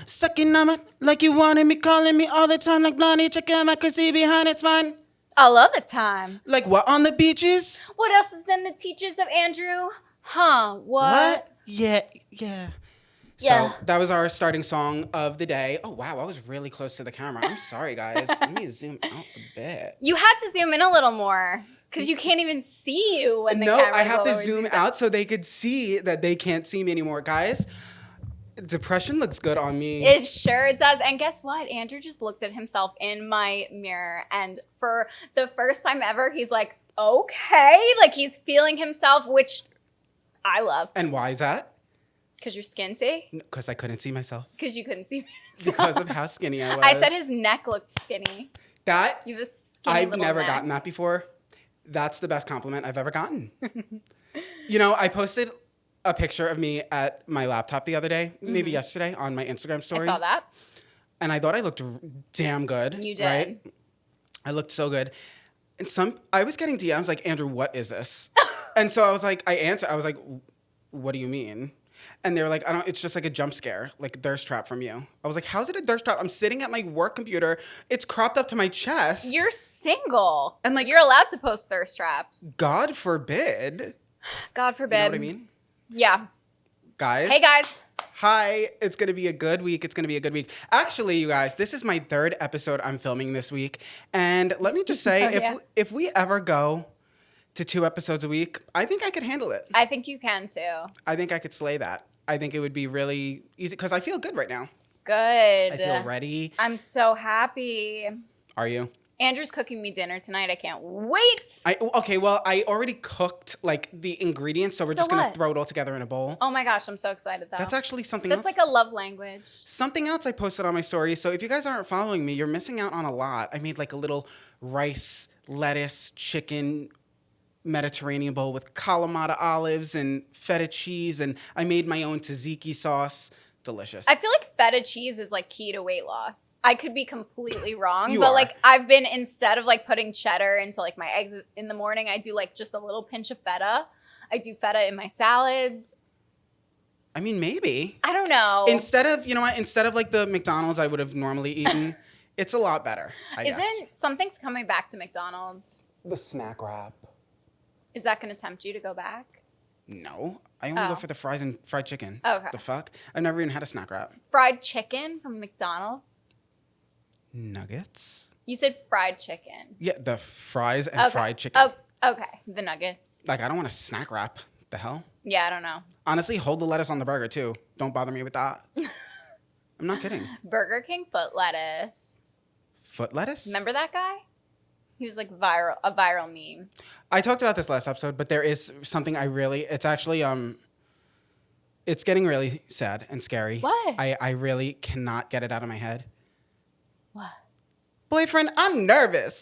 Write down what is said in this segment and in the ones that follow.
Sucking on it like you wanted me, calling me all the time like Blondie, checking my crazy behind, it's fine. All of the time. Like what on the beaches? What else is in the teachers of Andrew? Huh, what? Yeah. Yeah. So that was our starting song of the day. Oh, wow, I was really close to the camera. I'm sorry, guys. Let me zoom out a bit. You had to zoom in a little more because you can't even see you when the camera's No, I have to always zoom out so they could see that they can't see me anymore. Guys, depression looks good on me. It sure does. And guess what? Andrew just looked at himself in my mirror. And for the first time ever, he's like, okay. Like he's feeling himself, which I love. And why is that? Because you're skinty? Because I couldn't see myself. Because you couldn't see myself. Because of how skinny I was. I said his neck looked skinny. That, You have a skinny I've little never neck. gotten that before. That's the best compliment I've ever gotten. You know, I posted a picture of me at my laptop the other day, maybe yesterday, on my Instagram story. I saw that. And I thought I looked damn good. You did. Right? I looked so good. And I was getting DMs like, Andrew, what is this? And so I was like, I was like, what do you mean? And they were like, it's just like a jump scare, like a thirst trap from you. I was like, how's it a thirst trap? I'm sitting at my work computer. It's cropped up to my chest. You're single. And like, you're allowed to post thirst traps. God forbid. God forbid. You know what I mean? Yeah. Guys. Hey, guys. Hi. It's going to be a good week. It's going to be a good week. Actually, you guys, this is my third episode I'm filming this week. And let me just say, if we ever go to 2 episodes a week, I think I could handle it. I think you can too. I think I could slay that. I think it would be really easy because I feel good right now. Good. I feel ready. I'm so happy. Are you? Andrew's cooking me dinner tonight. I can't wait. Okay, well, I already cooked like the ingredients, so we're just going to throw it all together in a bowl. Oh my gosh, I'm so excited though. That's actually something else. That's like a love language. Something else I posted on my story. So if you guys aren't following me, you're missing out on a lot. I made like a little rice, lettuce, chicken, Mediterranean bowl with Kalamata olives and feta cheese, and I made my own tzatziki sauce. Delicious. I feel like feta cheese is like key to weight loss. I could be completely wrong, You but are. like I've been, instead of like putting cheddar into like my eggs in the morning, I do like just a little pinch of feta. I do feta in my salads. I mean, maybe. I don't know. Instead of like the McDonald's I would have normally eaten, it's a lot better, I guess. Something's coming back to McDonald's? The snack wrap. Is that going to tempt you to go back? No. I only go for the fries and fried chicken. Okay. The fuck? I've never even had a snack wrap. Fried chicken from McDonald's? Nuggets? You said fried chicken. Yeah, the fries and fried chicken. Oh, okay. The nuggets. Like, I don't want a snack wrap. The hell? Yeah, I don't know. Honestly, hold the lettuce on the burger, too. Don't bother me with that. I'm not kidding. Burger King foot lettuce. Foot lettuce? Remember that guy? He was like a viral meme. I talked about this last episode, but there is something it's actually, it's getting really sad and scary. What? I really cannot get it out of my head. What? Boyfriend, I'm nervous.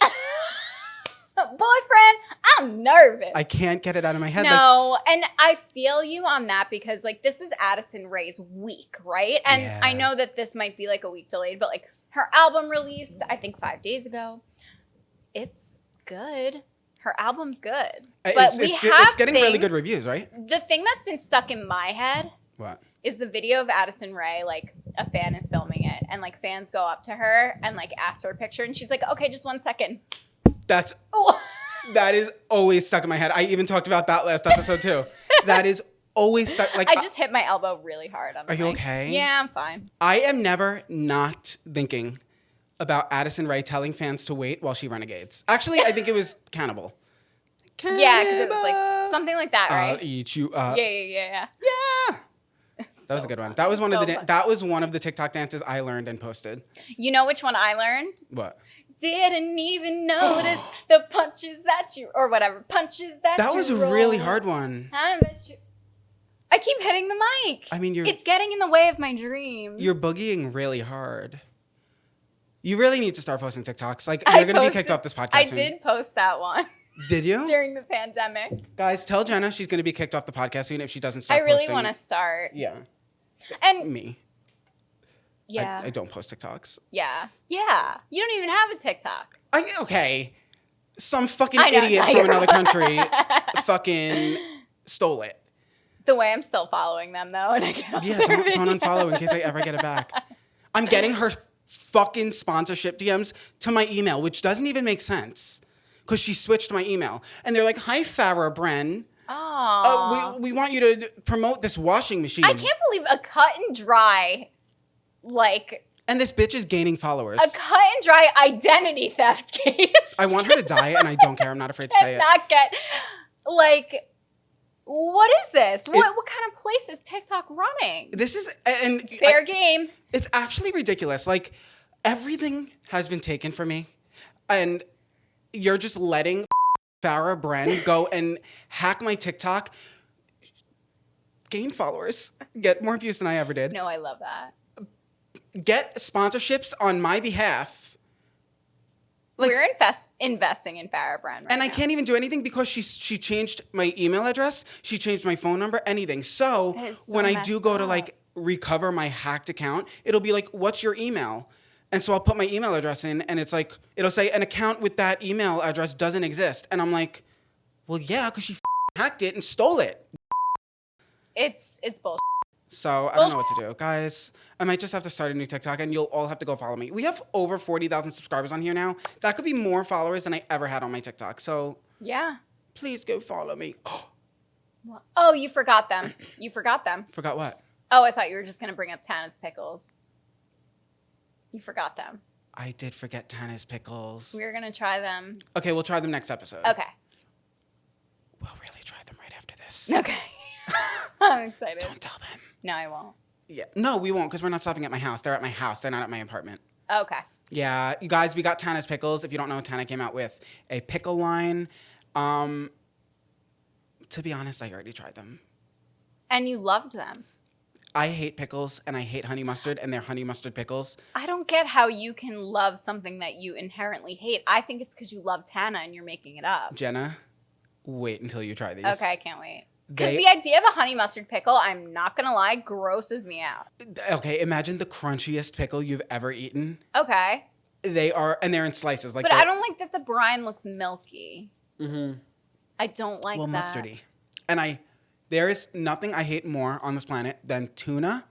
Boyfriend, I'm nervous. I can't get it out of my head. No, and I feel you on that because like this is Addison Rae's week, right? And Yeah. I know that this might be like a week delayed, but like her album released, I think 5 days ago. It's good. Her album's good. But it's getting really good reviews, right? The thing that's been stuck in my head What? is the video of Addison Rae, like a fan is filming it and like fans go up to her and like ask for a picture and she's like, okay, just 1 second. That is always stuck in my head. I even talked about that last episode too. That is always stuck. Like I just hit my elbow really hard on the Are you mic. okay? Yeah, I'm fine. I am never not thinking about Addison Rae telling fans to wait while she renegades. Actually, I think it was Cannibal. Yeah, because it was like something like that, right? I'll eat you up. Yeah. Yeah. That was a good one. That was one of the TikTok dances I learned and posted. You know which one I learned? What? Didn't even notice the punches that you, or whatever, punches that you That was a roll. really hard one. I keep hitting the mic. I mean, it's getting in the way of my dreams. You're boogieing really hard. You really need to start posting TikToks. Like, you're going to be kicked off this podcast soon. I did post that one. Did you? During the pandemic. Guys, tell Jenna she's going to be kicked off the podcast soon if she doesn't start posting. I really posting. want to start. Yeah. And me. Yeah. I don't post TikToks. Yeah. Yeah. You don't even have a TikTok. Okay. Some fucking idiot from another country fucking stole it. The way I'm still following them, though. And I get all Yeah, their don't videos. unfollow in case I ever get it back. I'm getting her fucking sponsorship DMs to my email, which doesn't even make sense because she switched my email. And they're like, hi, Farrah Bren. Oh. We want you to promote this washing machine. I can't believe a cut and dry, like, And this bitch is gaining followers. a cut and dry identity theft case. I want her to die, and I don't care. I'm not afraid to say it. Not get, like, what is this? What kind of place is TikTok running? This is and It's fair game. It's actually ridiculous. Like everything has been taken from me, and you're just letting Farrah Bren go and hack my TikTok, gain followers, get more views than I ever did, No, I love that. get sponsorships on my behalf. Like, We're investing in Farrah Bren right and now. I can't even do anything because she changed my email address, she changed my phone number, anything. So That is so when I do messed go to up. like recover my hacked account, it'll be like, what's your email? And so I'll put my email address in, and it's like, it'll say an account with that email address doesn't exist. And I'm like, well, yeah, because she hacked it and stole it. It's bullshit. So I don't know what to do. Guys, I might just have to start a new TikTok, and you'll all have to go follow me. We have over 40,000 subscribers on here now. That could be more followers than I ever had on my TikTok. So Yeah. please go follow me. Oh, you forgot them. You forgot them. Forgot what? Oh, I thought you were just going to bring up Tana's pickles. You forgot them. I did forget Tana's pickles. We were going to try them. Okay, we'll try them next episode. Okay. We'll really try them right after this. Okay. I'm excited. Don't tell them. No, I won't. Yeah. No, we won't because we're not stopping at my house. They're at my house. They're not at my apartment. Okay. Yeah, you guys, we got Tana's Pickles. If you don't know, Tana came out with a pickle line. To be honest, I already tried them. And you loved them. I hate pickles, and I hate honey mustard, and they're honey mustard pickles. I don't get how you can love something that you inherently hate. I think it's because you love Tana and you're making it up. Jenna, wait until you try these. Okay, I can't wait. Because the idea of a honey mustard pickle, I'm not going to lie, grosses me out. Okay, imagine the crunchiest pickle you've ever eaten. Okay. They are, and they're in slices. Like But I don't like that the brine looks milky. Mm-hmm. I don't like that. Mustardy. And there is nothing I hate more on this planet than tuna,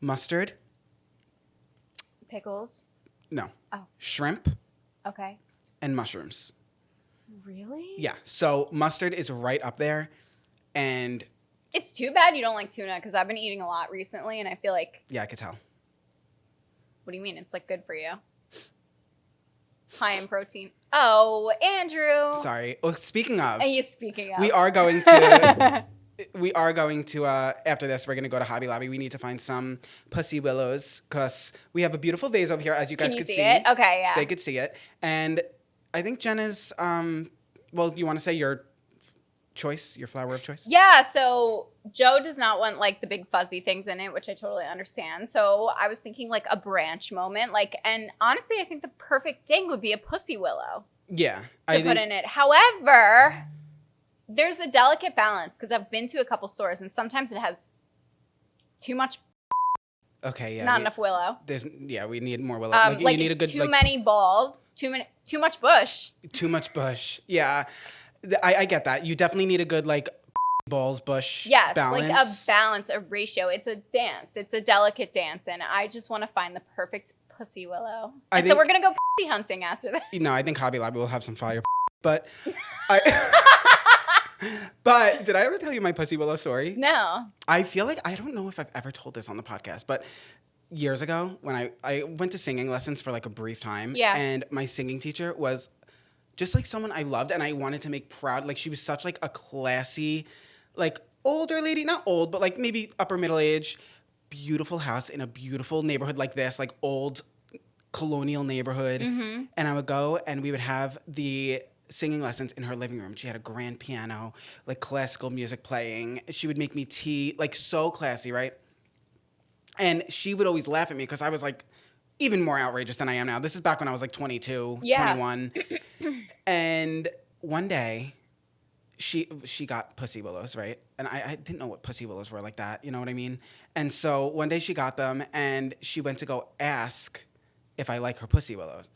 mustard, Pickles? no, Oh. shrimp, Okay. and mushrooms. Really? Yeah, so mustard is right up there, and It's too bad you don't like tuna because I've been eating a lot recently and I feel like, yeah, I could tell. what do you mean? It's like good for you. High in protein. Oh, Andrew. Sorry. Well, speaking of, Are you speaking of? we are going to. After this, we're going to go to Hobby Lobby. We need to find some pussy willows because we have a beautiful vase over here, as you guys Can you could see it? Okay, yeah. They could see it. And I think Jenna's, well, you want to say your choice, your flower of choice? Yeah, so Joe does not want like the big fuzzy things in it, which I totally understand. So I was thinking like a branch moment. And honestly, I think the perfect thing would be a pussy willow Yeah. to put in it. However, there's a delicate balance because I've been to a couple stores and sometimes it has too much, Okay, yeah. not enough willow. We need more willow. Like you need a good, too many balls, too much bush. too much bush. Yeah. I get that. You definitely need a good, like, balls, bush Yes, balance. like a balance, a ratio. It's a dance. It's a delicate dance. And I just want to find the perfect pussy willow. So we're going to go pussy hunting after that. No, I think Hobby Lobby will have some fire. But but did I ever tell you my pussy willow story? No. I feel like, I don't know if I've ever told this on the podcast, but years ago when I went to singing lessons for like a brief time. Yeah. And my singing teacher was just like someone I loved and I wanted to make proud. Like she was such like a classy, like older lady, not old, but like maybe upper middle age, beautiful house in a beautiful neighborhood like this, like old colonial neighborhood. Mm-hmm. And I would go and we would have the singing lessons in her living room. She had a grand piano, like classical music playing. She would make me tea, like so classy, right? And she would always laugh at me because I was like even more outrageous than I am now. This is back when I was like 22, Yeah. 21. And one day she got pussy willows, right? And I didn't know what pussy willows were like that. You know what I mean? And so one day she got them and she went to go ask if I like her pussy willows.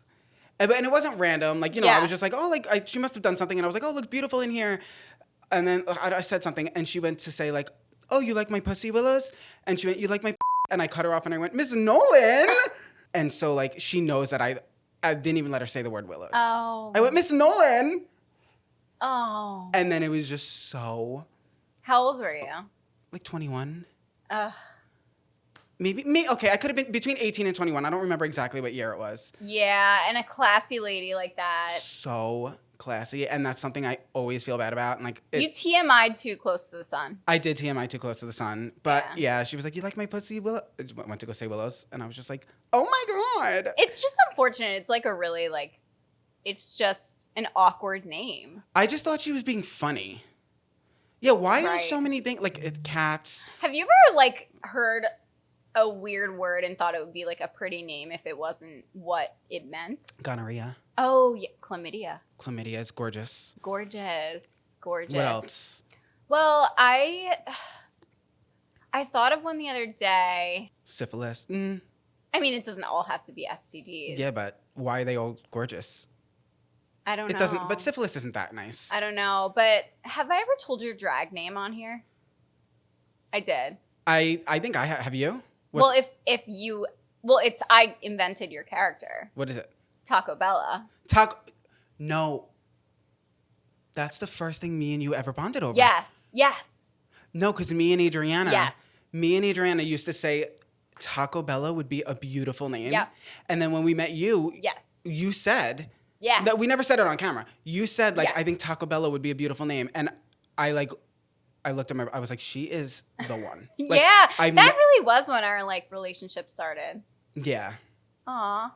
And it wasn't random. Like, you know, I Yeah. was just like, oh, like she must have done something. And I was like, oh, it looks beautiful in here. And then I said something, and she went to say like, "Oh, you like my pussy, Willows?" And she went, "You like my?" And I cut her off, and I went, "Miss Nolan." And so like she knows that I didn't even let her say the word Willows. Oh. I went, "Miss Nolan." Oh. And then it was just so. How old were you? Like 21. Ugh. Maybe. Okay, I could have been between 18 and 21. I don't remember exactly what year it was. Yeah, and a classy lady like that. So classy, and that's something I always feel bad about. And like, You TMI'd too close to the sun. I did TMI too close to the sun, but yeah, she was like, "You like my pussy, Willow?" Went to go say Willows, and I was just like, "Oh my god!" It's just unfortunate. It's like a really like, it's just an awkward name. I just thought she was being funny. Yeah, why are Right. so many things like cats? Have you ever like heard a weird word and thought it would be like a pretty name if it wasn't what it meant? Gonorrhea, Oh, yeah, chlamydia. chlamydia is gorgeous. Gorgeous. Gorgeous. What else? Well, I thought of one the other day. Syphilis. I mean, it doesn't all have to be STDs. Yeah, but why are they all gorgeous? I don't know. It doesn't. But syphilis isn't that nice. I don't know. But have I ever told your drag name on here? I did. I think I have you. What, Well, if you, it's I invented your character, what is it? Taco Bella. No. That's the first thing me and you ever bonded over. Yes. No, because me and Adriana. Yes. Me and Adriana used to say Taco Bella would be a beautiful name. Yep. And then when we met you, Yes. you said Yeah. that we never said it on camera. You said like, Yes. I think Taco Bella would be a beautiful name, and I looked at I was like, she is the one. Like, yeah. I've That really was when our like relationship started. Yeah. Aw.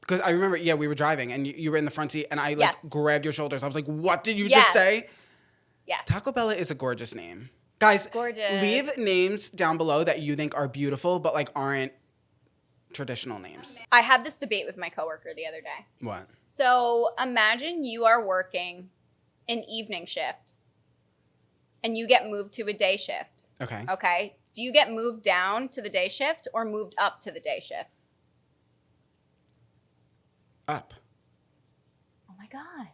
Because I remember, we were driving and you were in the front seat and I like Yes. grabbed your shoulders. I was like, what did you Yes. just say? Yeah. Taco Bella is a gorgeous name. Guys, Gorgeous. leave names down below that you think are beautiful but like aren't traditional names. I had this debate with my coworker the other day. What? So imagine you are working an evening shift and you get moved to a day shift. Okay. Okay. Do you get moved down to the day shift or moved up to the day shift? Up. Oh my God.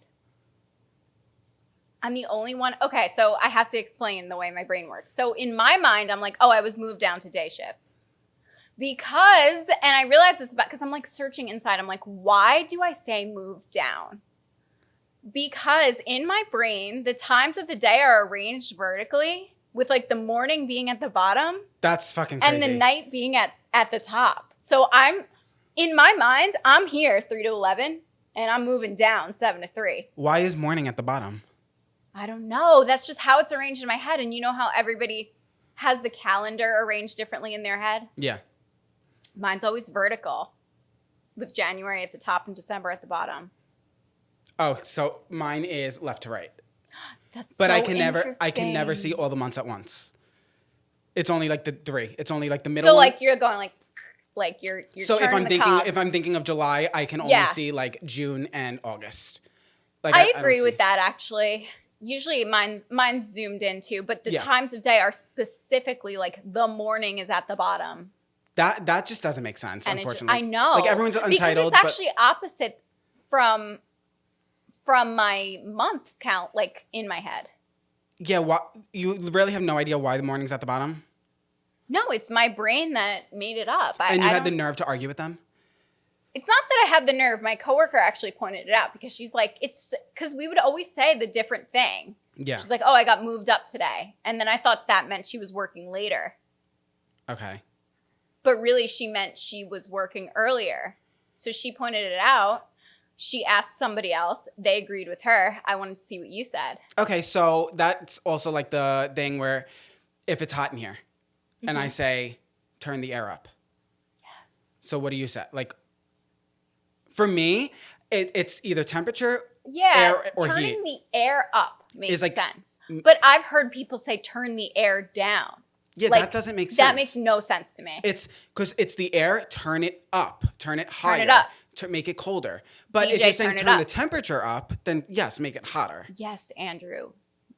I'm the only one. Okay, so I have to explain the way my brain works. So in my mind, I'm like, oh, I was moved down to day shift. Because, and I realize this because I'm like searching inside. I'm like, why do I say move down? Because in my brain, the times of the day are arranged vertically with like the morning being at the bottom That's fucking crazy. and the night being at the top. So in my mind, I'm here 3 to 11 and I'm moving down 7 to 3. Why is morning at the bottom? I don't know. That's just how it's arranged in my head. And you know how everybody has the calendar arranged differently in their head? Yeah. Mine's always vertical with January at the top and December at the bottom. Oh, so mine is left to right. That's But so I can never interesting. see all the months at once. It's only like the 3. It's only like the middle So one. like you're going like you're So turning the cob. if I'm thinking of July, I can only Yeah. see like June and August. Like I don't agree with see- that actually. Usually mine's zoomed in too, but the Yeah. times of day are specifically like the morning is at the bottom. That just doesn't make sense, And unfortunately. I know. Like everyone's because untitled, it's actually opposite from my months count like in my head. but yeah, you really have no idea why the morning's at the bottom? No, it's my brain that made it up. And you I had the don't- nerve to argue with them? It's not that I have the nerve. My coworker actually pointed it out because she's like, it's because we would always say the different thing. Yeah. She's like, oh, I got moved up today. And then I thought that meant she was working later. Okay. But really, she meant she was working earlier. So she pointed it out. She asked somebody else. They agreed with her. I wanted to see what you said. Okay, so that's also like the thing where if it's hot in here and I say, turn the air up. Yes. So what do you say? Like, for me, it's either temperature, Yeah, air, or turning heat. the air up makes Is like- sense. But I've heard people say turn the air down. Yeah, Like, that doesn't make sense. That makes no sense to me. It's because it's the air, turn it up, turn it higher, it up. to make it colder. But if DJ, you're saying turn it turn the up. temperature up, then yes, make it hotter. Yes, Andrew.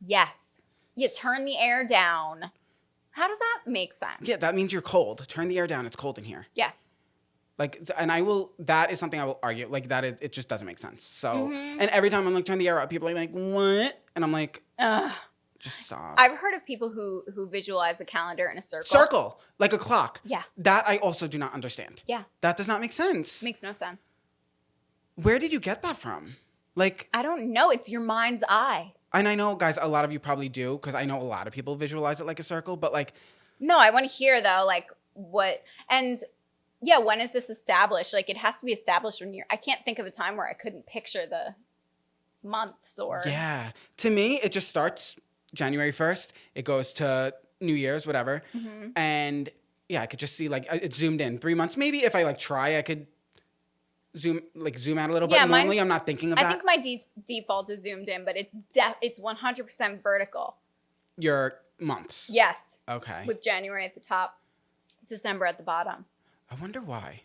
Yes. You turn the air down. How does that make sense? Yeah, that means you're cold. Turn the air down, it's cold in here. Yes. Like, and that is something I will argue. Like, it just doesn't make sense. So, Mm-hmm. and every time I'm like, turn the air up, people are like, what? And I'm like, Ugh. Just stop. I've heard of people who visualize the calendar in a circle. Circle, like a clock. Yeah. That I also do not understand. Yeah. That does not make sense. Makes no sense. Where did you get that from? Like, I don't know. It's your mind's eye. and I know, guys, a lot of you probably do, because I know a lot of people visualize it like a circle, but like, No, I want to hear though, like what, and yeah, when is this established? Like it has to be established when I can't think of a time where I couldn't picture the months or. yeah. To me, it just starts January 1st. It goes to New Year's, whatever. Mm-hmm. And yeah, I could just see like it's zoomed in 3 months. Maybe if I like try, I could zoom out a little bit. Normally, I'm not thinking of that. I think my default is zoomed in, but it's 100% vertical. Your months. Yes. Okay. With January at the top, December at the bottom. I wonder why.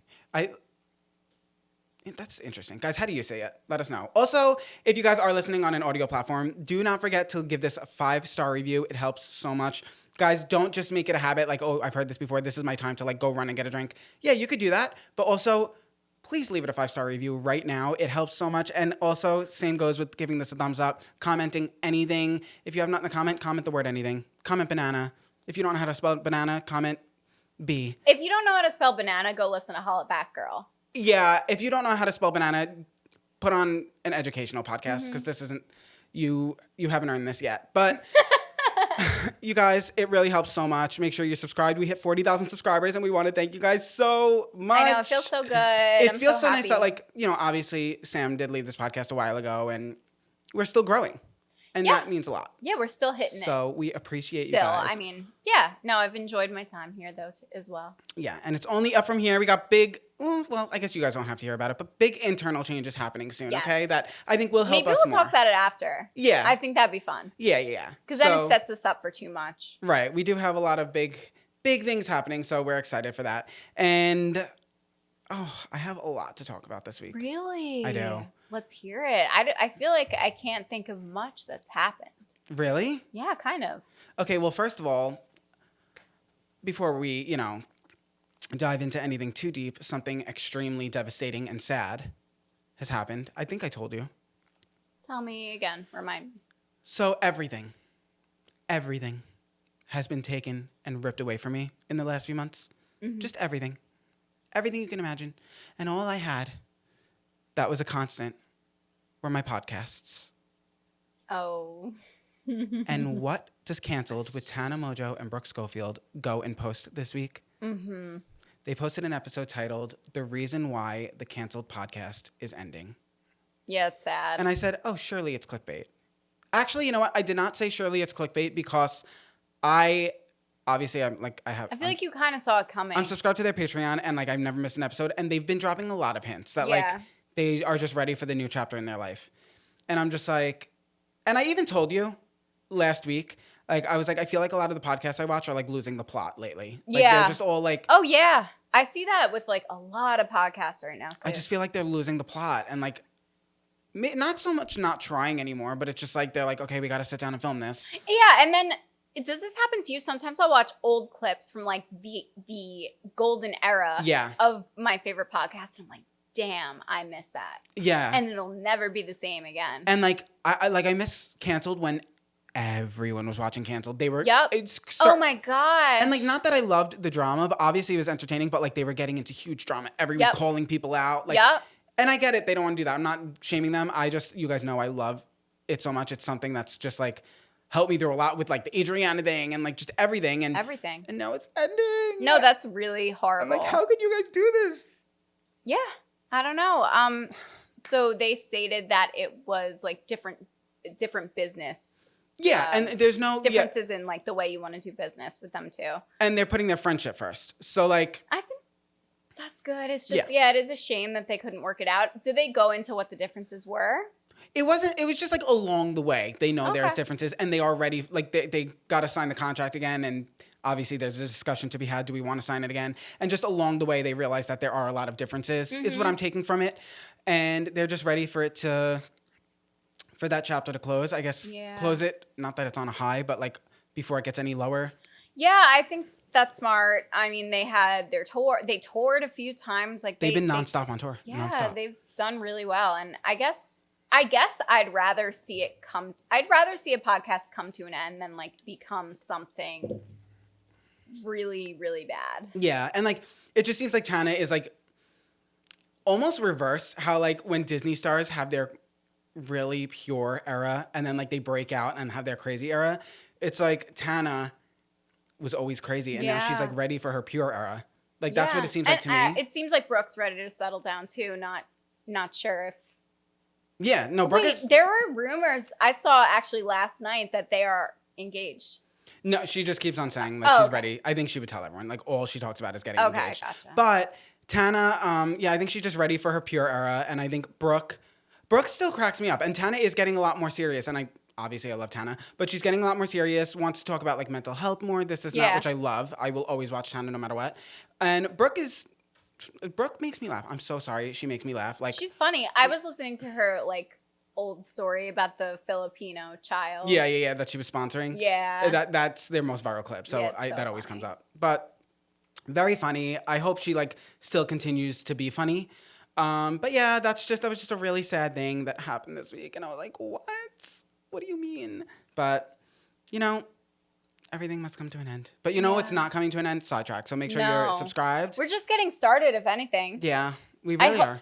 That's interesting. Guys, how do you say it? Let us know. Also, if you guys are listening on an audio platform, do not forget to give this a 5-star review. It helps so much. Guys, don't just make it a habit like, oh, I've heard this before. This is my time to like go run and get a drink. Yeah, you could do that. But also, please leave it a 5-star review right now. It helps so much. And also, same goes with giving this a thumbs up, commenting anything. If you have nothing to comment the word anything. Comment banana. If you don't know how to spell banana, comment B. If you don't know how to spell banana, go listen to Haul It Back Girl. Yeah, if you don't know how to spell banana, put on an educational podcast, because this isn't, you haven't earned this yet. But you guys, it really helps so much. Make sure you're subscribed. We hit 40,000 subscribers, and we want to thank you guys so much. I know, it feels so good. It feels so happy. nice that, like, you know, obviously Sam did leave this podcast a while ago, and we're still growing. And that means a lot. Yeah, we're still hitting it. So we appreciate you Still, guys. I mean, yeah. No, I've enjoyed my time here, though, as well. Yeah, and it's only up from here. We got big, well, I guess you guys don't have to hear about it, but big internal changes happening soon, Yes. okay? That I think will help Maybe us we'll more. talk about it after. Yeah. I think that'd be fun. Yeah. Because then it sets us up for too much. Right. We do have a lot of big things happening, so we're excited for that. And, I have a lot to talk about this week. Really? I do. Let's hear it. I feel like I can't think of much that's happened. Really? Yeah, kind of. Okay, well, first of all, before we, dive into anything too deep, something extremely devastating and sad has happened. I think I told you. Tell me again. Remind me. So everything has been taken and ripped away from me in the last few months. Mm-hmm. Just everything. Everything you can imagine. And all I had that was a constant were my podcasts. Oh. And what does Canceled with Tana Mojo and Brooke Schofield go and post this week? Mm-hmm. They posted an episode titled The Reason Why the Canceled Podcast is Ending. Yeah, it's sad. And I said, oh, surely it's clickbait. Actually, you know what? I did not say surely it's clickbait because I feel like you kind of saw it coming. I'm subscribed to their Patreon, and like I've never missed an episode, and they've been dropping a lot of hints that like they are just ready for the new chapter in their life. And I'm just like, and I even told you last week, like I was like, I feel like a lot of the podcasts I watch are like losing the plot lately. Like, yeah. They're just all like, oh yeah. I see that with like a lot of podcasts right now too. I just feel like they're losing the plot, and like not so much not trying anymore, but it's just like they're like, okay, we got to sit down and film this. Yeah, and then does this happen to you? Sometimes I'll watch old clips from like the golden era of my favorite podcast. And I'm like, damn, I miss that. Yeah. And it'll never be the same again. And like I miss Canceled when everyone was watching Canceled. They were oh my god. And like not that I loved the drama, but obviously it was entertaining, but like they were getting into huge drama. Everyone calling people out. Like and I get it, they don't want to do that. I'm not shaming them. You guys know I love it so much. It's something that's just like helped me through a lot with like the Adriana thing and like just everything. And now it's ending. No, that's really horrible. I'm like, how could you guys do this? Yeah. I don't know. So they stated that it was like different business. Yeah, and there's no differences in like the way you want to do business with them too. And they're putting their friendship first. So like I think that's good. It's just it is a shame that they couldn't work it out. Did they go into what the differences were? It was just like along the way. They know there's differences and they are ready. Like they got to sign the contract again, and obviously there's a discussion to be had. Do we want to sign it again? And just along the way, they realized that there are a lot of differences is what I'm taking from it. And they're just ready for that chapter to close. I guess close it. Not that it's on a high, but like before it gets any lower. Yeah, I think that's smart. I mean, they had their tour. They toured a few times. Like they've been nonstop on tour. Yeah, they've done really well. And I guess I guess I'd rather see a podcast come to an end than like become something really, really bad. Yeah, and like it just seems like Tana is like almost reverse how like when Disney stars have their really pure era and then like they break out and have their crazy era. It's like Tana was always crazy and now she's like ready for her pure era. Like that's what it seems like to me. It seems like Brooke's ready to settle down too. Not sure if. Yeah, no, Brooke is. There were rumors I saw actually last night that they are engaged. No, she just keeps on saying like she's ready. I think she would tell everyone. Like all she talks about is getting engaged. Gotcha. But Tana, I think she's just ready for her pure era, and I think Brooke still cracks me up, and Tana is getting a lot more serious, and obviously I love Tana, but she's getting a lot more serious, wants to talk about like mental health more, this is not, which I love. I will always watch Tana no matter what. And Brooke makes me laugh. I'm so sorry. She makes me laugh. Like she's funny. I was listening to her like old story about the Filipino child. Yeah, that she was sponsoring. Yeah. That's their most viral clip. So, that always comes up. But very funny. I hope she like still continues to be funny. But yeah, that was just a really sad thing that happened this week. And I was like, what? What do you mean? But, everything must come to an end. But it's not coming to an end? Sidetracked. So make sure you're subscribed. We're just getting started, if anything. Yeah, we really are.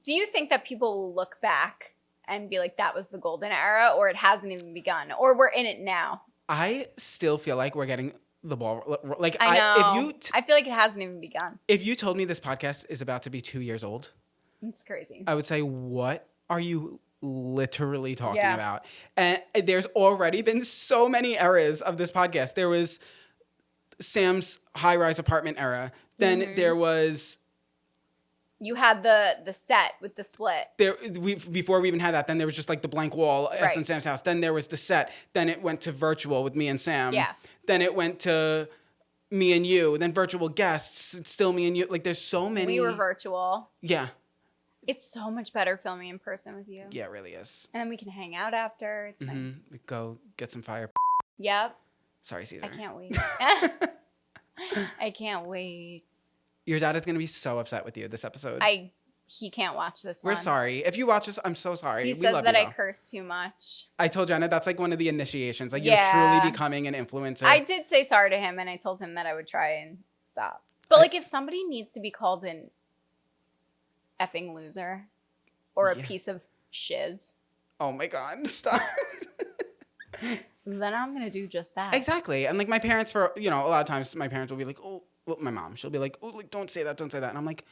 Do you think that people will look back and be like, that was the golden era, or it hasn't even begun, or we're in it now? I still feel like we're getting the ball. Like I know. I feel like it hasn't even begun. If you told me this podcast is about to be 2 years old, it's crazy. I would say, what are you literally talking about? And there's already been so many eras of this podcast. There was Sam's high-rise apartment era. Then there was... You had the set with the split. Before we even had that, then there was just like the blank wall S and Sam's house. Then there was the set. Then it went to virtual with me and Sam. Yeah. Then it went to me and you. Then virtual guests. It's still me and you. Like there's so many. We were virtual. Yeah. It's so much better filming in person with you. Yeah, it really is. And then we can hang out after. It's nice. Go get some fire. Yep. Sorry, Caesar. I can't wait. I can't wait. Your dad is going to be so upset with you this episode. He can't watch this one. We're sorry. If you watch this, I'm so sorry. He says that I curse too much. I told Jenna that's like one of the initiations. Like you're truly becoming an influencer. I did say sorry to him and I told him that I would try and stop. But like if somebody needs to be called an effing loser or a piece of shiz. Oh my God, stop. Then I'm going to do just that. Exactly. And like my parents a lot of times my parents will be like, my mom, she'll be like, oh, like, don't say that. And I'm like,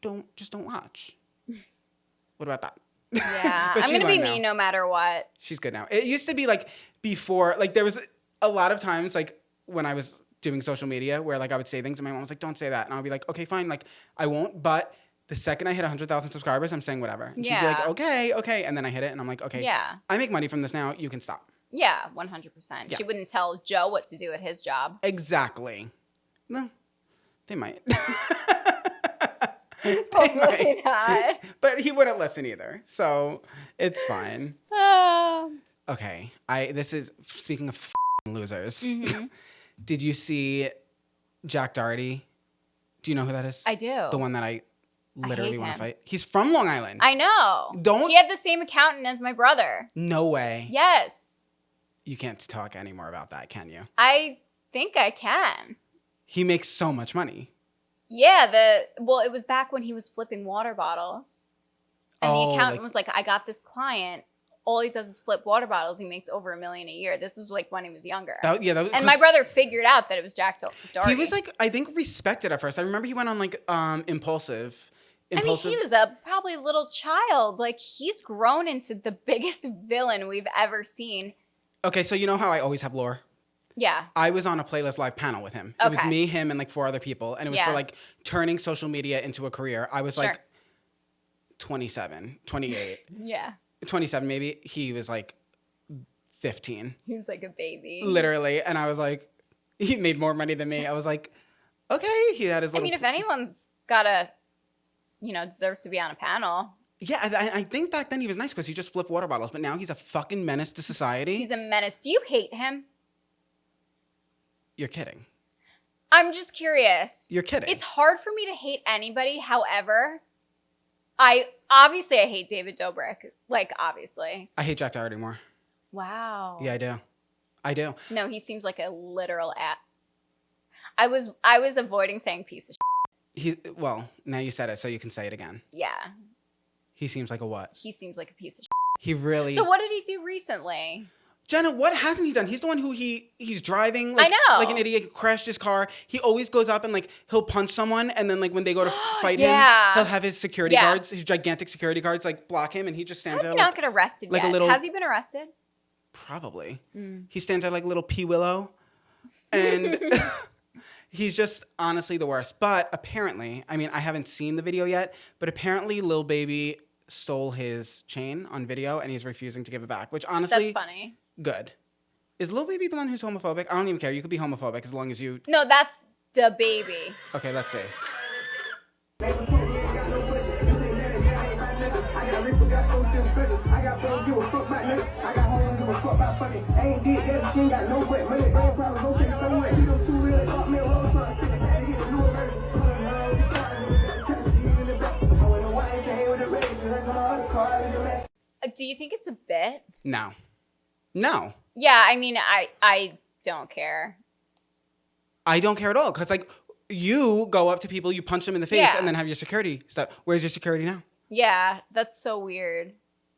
don't watch. What about that? Yeah, I'm going to be me no matter what. She's good now. It used to be like before, like there was a lot of times like when I was doing social media where like I would say things and my mom was like, don't say that. And I would be like, okay, fine. Like I won't. But the second I hit 100,000 subscribers, I'm saying whatever. And she'd be like, okay. And then I hit it and I'm like, okay, I make money from this now. You can stop. Yeah, 100%. Yeah. She wouldn't tell Joe what to do at his job. Exactly. No, they might. Hopefully not. But he wouldn't listen either, so it's fine. Okay, this is speaking of losers. Mm-hmm. Did you see Jack Doherty? Do you know who that is? I do. The one that I literally want to fight. He's from Long Island. I know. He had the same accountant as my brother. No way. Yes. You can't talk anymore about that, can you? I think I can. He makes so much money. Yeah, it was back when he was flipping water bottles. And the accountant was like, I got this client. All he does is flip water bottles. He makes over $1 million a year. This was like when he was younger. And my brother figured out that it was Jack Doherty. He was like, I think respected at first. I remember he went on like Impulsive. I mean, he was probably a little child. Like he's grown into the biggest villain we've ever seen. Okay, so you know how I always have lore? Yeah. I was on a Playlist Live panel with him. It was me, him, and like 4 other people. And it was for like turning social media into a career. I was like 27, 28. Yeah. 27 maybe. He was like 15. He was like a baby. Literally. And I was like, he made more money than me. I was like, okay. He had his little... I mean, if anyone's deserves to be on a panel... Yeah, I think back then he was nice because he just flipped water bottles, but now he's a fucking menace to society. He's a menace. Do you hate him? You're kidding. I'm just curious. You're kidding. It's hard for me to hate anybody. However, I hate David Dobrik. Like, obviously. I hate Jack Doherty more. Wow. Yeah, I do. No, he seems like a literal I was avoiding saying piece of shit. Well, now you said it, so you can say it again. Yeah. He seems like a what? He seems like a piece of shit. He really... So what did he do recently? Jenna, what hasn't he done? He's the one who he's driving I know. like an idiot, crashed his car. He always goes up and like he'll punch someone, and then like when they go to fight him, he'll have his security guards, his gigantic security guards, like block him, and he just stands there. How did he not get arrested like yet? A little, has he been arrested? Probably. He stands there like little P. Willow, and he's just honestly the worst. But apparently, I mean, I haven't seen the video yet, but apparently Lil Baby stole his chain on video, and he's refusing to give it back, which honestly... That's funny. Good. Is Lil Baby the one who's homophobic? I don't even care. You could be homophobic as long as you... No, that's Da Baby. Okay, let's see. Do you think it's a bit? No. Yeah, I mean, I don't care. I don't care at all. Because, like, you go up to people, you punch them in the face, and then have your security stuff. Where's your security now? Yeah, that's so weird.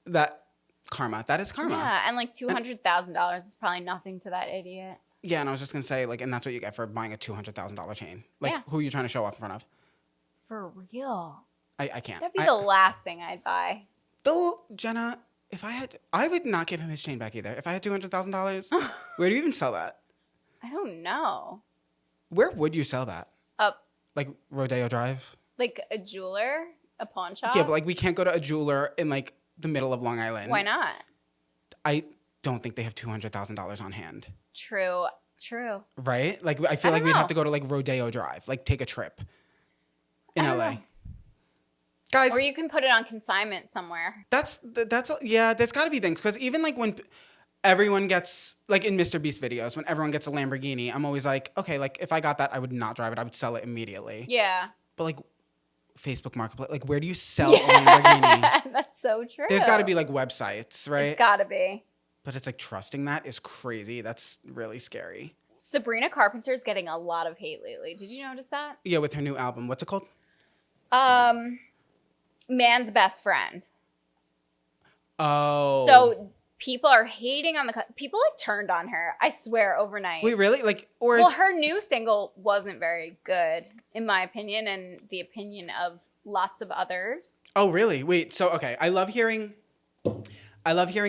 That is karma. Yeah, and like $200,000 is probably nothing to that idiot. Yeah, and I was just going to say, like, and that's what you get for buying a $200,000 chain. Like, who are you trying to show off in front of? For real. I can't. That'd be the last thing I'd buy. Though, Jenna, I would not give him his chain back either. If I had $200,000, where do you even sell that? I don't know. Where would you sell that? Up. Like Rodeo Drive? Like a jeweler? A pawn shop? Yeah, but like we can't go to a jeweler in like the middle of Long Island. Why not? I don't think they have $200,000 on hand. True. Right? Like I feel like we'd have to go to like Rodeo Drive, like take a trip in LA. Guys, or you can put it on consignment somewhere. That's yeah, there's got to be things, cuz even like when everyone gets like in Mr. Beast videos, when everyone gets a Lamborghini, I'm always like, okay, like if I got that, I would not drive it. I would sell it immediately. Yeah. But like Facebook Marketplace, like where do you sell a Lamborghini? That's so true. There's got to be like websites, right? It's got to be. But it's like trusting that is crazy. That's really scary. Sabrina Carpenter's getting a lot of hate lately. Did you notice that? Yeah, with her new album. What's it called? Man's Best Friend. Oh. So people are hating on people like turned on her, I swear, overnight. Wait, really? Like, or well, her new single wasn't very good, in my opinion, and the opinion of lots of others. Oh, really? Wait, so okay. I love hearing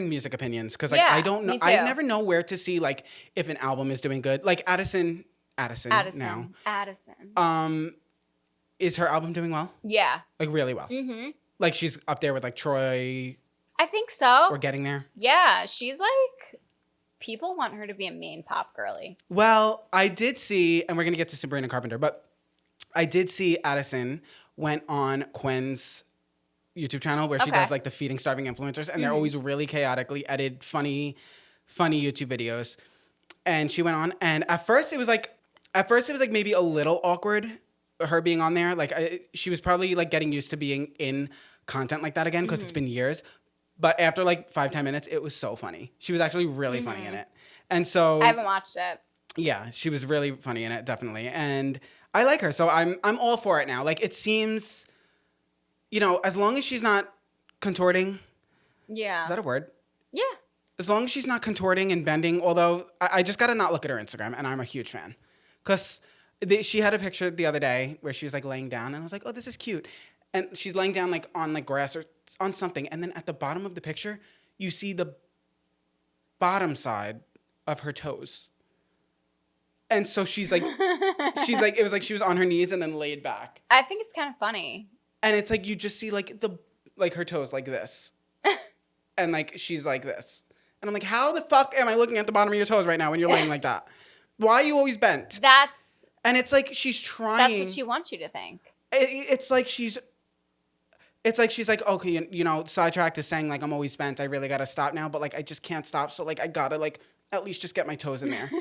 music opinions because like I don't know, me too. I never know where to see like if an album is doing good. Like Addison now. Addison. Is her album doing well? Yeah. Like really well. Mm-hmm. Like she's up there with like Troy. I think so. We're getting there. Yeah, she's like, people want her to be a main pop girly. Well, I did see, and we're gonna get to Sabrina Carpenter, but I did see Addison went on Quinn's YouTube channel where she does like the feeding starving influencers, and they're always really chaotically edited, funny YouTube videos. And she went on, and at first it was like maybe a little awkward, her being on there. Like she was probably like getting used to being in content like that again because it's been years. But after like 5-10 minutes, it was so funny. She was actually really funny in it. And so I haven't watched it. Yeah, she was really funny in it, definitely. And I like her, so I'm all for it now. Like it seems, you know, as long as she's not contorting. Yeah. Is that a word? Yeah. As long as she's not contorting and bending, although I just got to not look at her Instagram, and I'm a huge fan. Because she had a picture the other day where she was like laying down, and I was like, oh, this is cute. And she's laying down like on like grass or on something, and then at the bottom of the picture, you see the bottom side of her toes. And so she's like, it was like she was on her knees and then laid back. I think it's kind of funny. And it's like you just see like her toes like this. And like she's like this. And I'm like, how the fuck am I looking at the bottom of your toes right now when you're laying like that? Why are you always bent? And it's like she's trying. That's what she wants you to think. It's like she's like, okay, you know, Sidetracked is saying like I'm always bent. I really got to stop now, but like I just can't stop. So like I got to like at least just get my toes in there.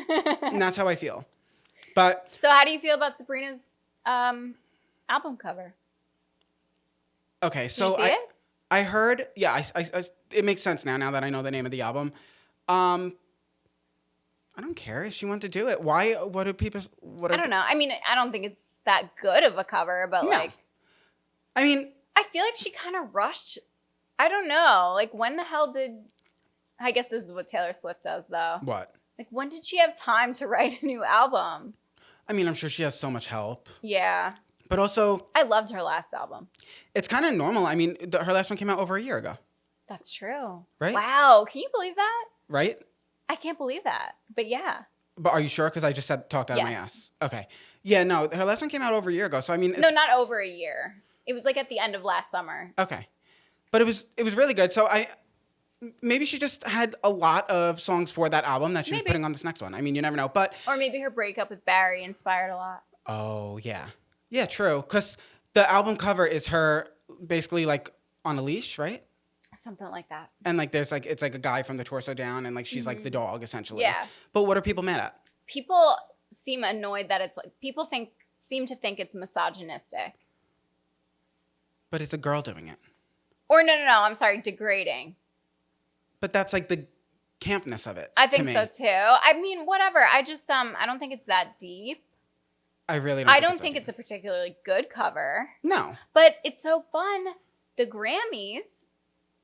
And that's how I feel. But So how do you feel about Sabrina's album cover? okay, Did so you see it? I heard, yeah, it makes sense now that I know the name of the album. I don't care if she wanted to do it. Why? What do people? What? I don't know. I mean, I don't think it's that good of a cover, but No. like, I mean, I feel like she kind of rushed. I don't know. Like, when the hell did? I guess this is what Taylor Swift does, though. what? Like, when did she have time to write a new album? I mean, I'm sure she has so much help, Yeah, but also I loved her last album. it's kind of normal. I mean, her last one came out over a year ago, That's true. right? Wow, can you believe that? Right? I can't believe that. But yeah. But are you sure? Because I just said talked out of my Yes. ass. Okay. Yeah, no, her last one came out over a year ago. So I mean, No, not over a year. It was like at the end of last summer. okay, but it was really good. So maybe she just had a lot of songs for that album that she was Maybe. putting on this next one. I mean, you never know. But Or maybe her breakup with Barry inspired a lot. oh yeah, true. Because the album cover is her basically like on a leash, right? Something like that. And like there's like it's like a guy from the torso down, and like she's like the dog essentially. Yeah. But what are people mad at? People seem annoyed that it's like seem to think it's misogynistic. But it's a girl doing it. Or no, I'm sorry, degrading. But that's like the campness of it. I to think me. so too. I mean, whatever. I just I don't think it's that deep. I really don't. I don't think it's a particularly good cover. No. But it's so fun. The Grammys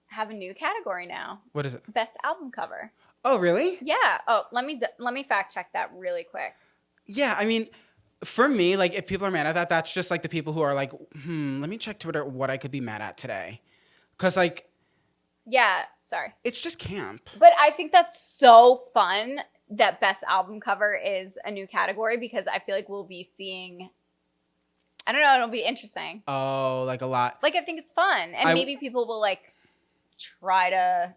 have a new category now. What is it? Best album cover. Oh, really? Yeah. Oh, let me fact check that really quick. Yeah, I mean, for me, like, if people are mad at that, that's just, like, the people who are like, let me check Twitter what I could be mad at today. Because, like, Yeah, sorry. it's just camp. But I think that's so fun that best album cover is a new category because I feel like we'll be seeing, I don't know, it'll be interesting. Oh, like, a lot. Like, I think it's fun. And maybe people will, like, try to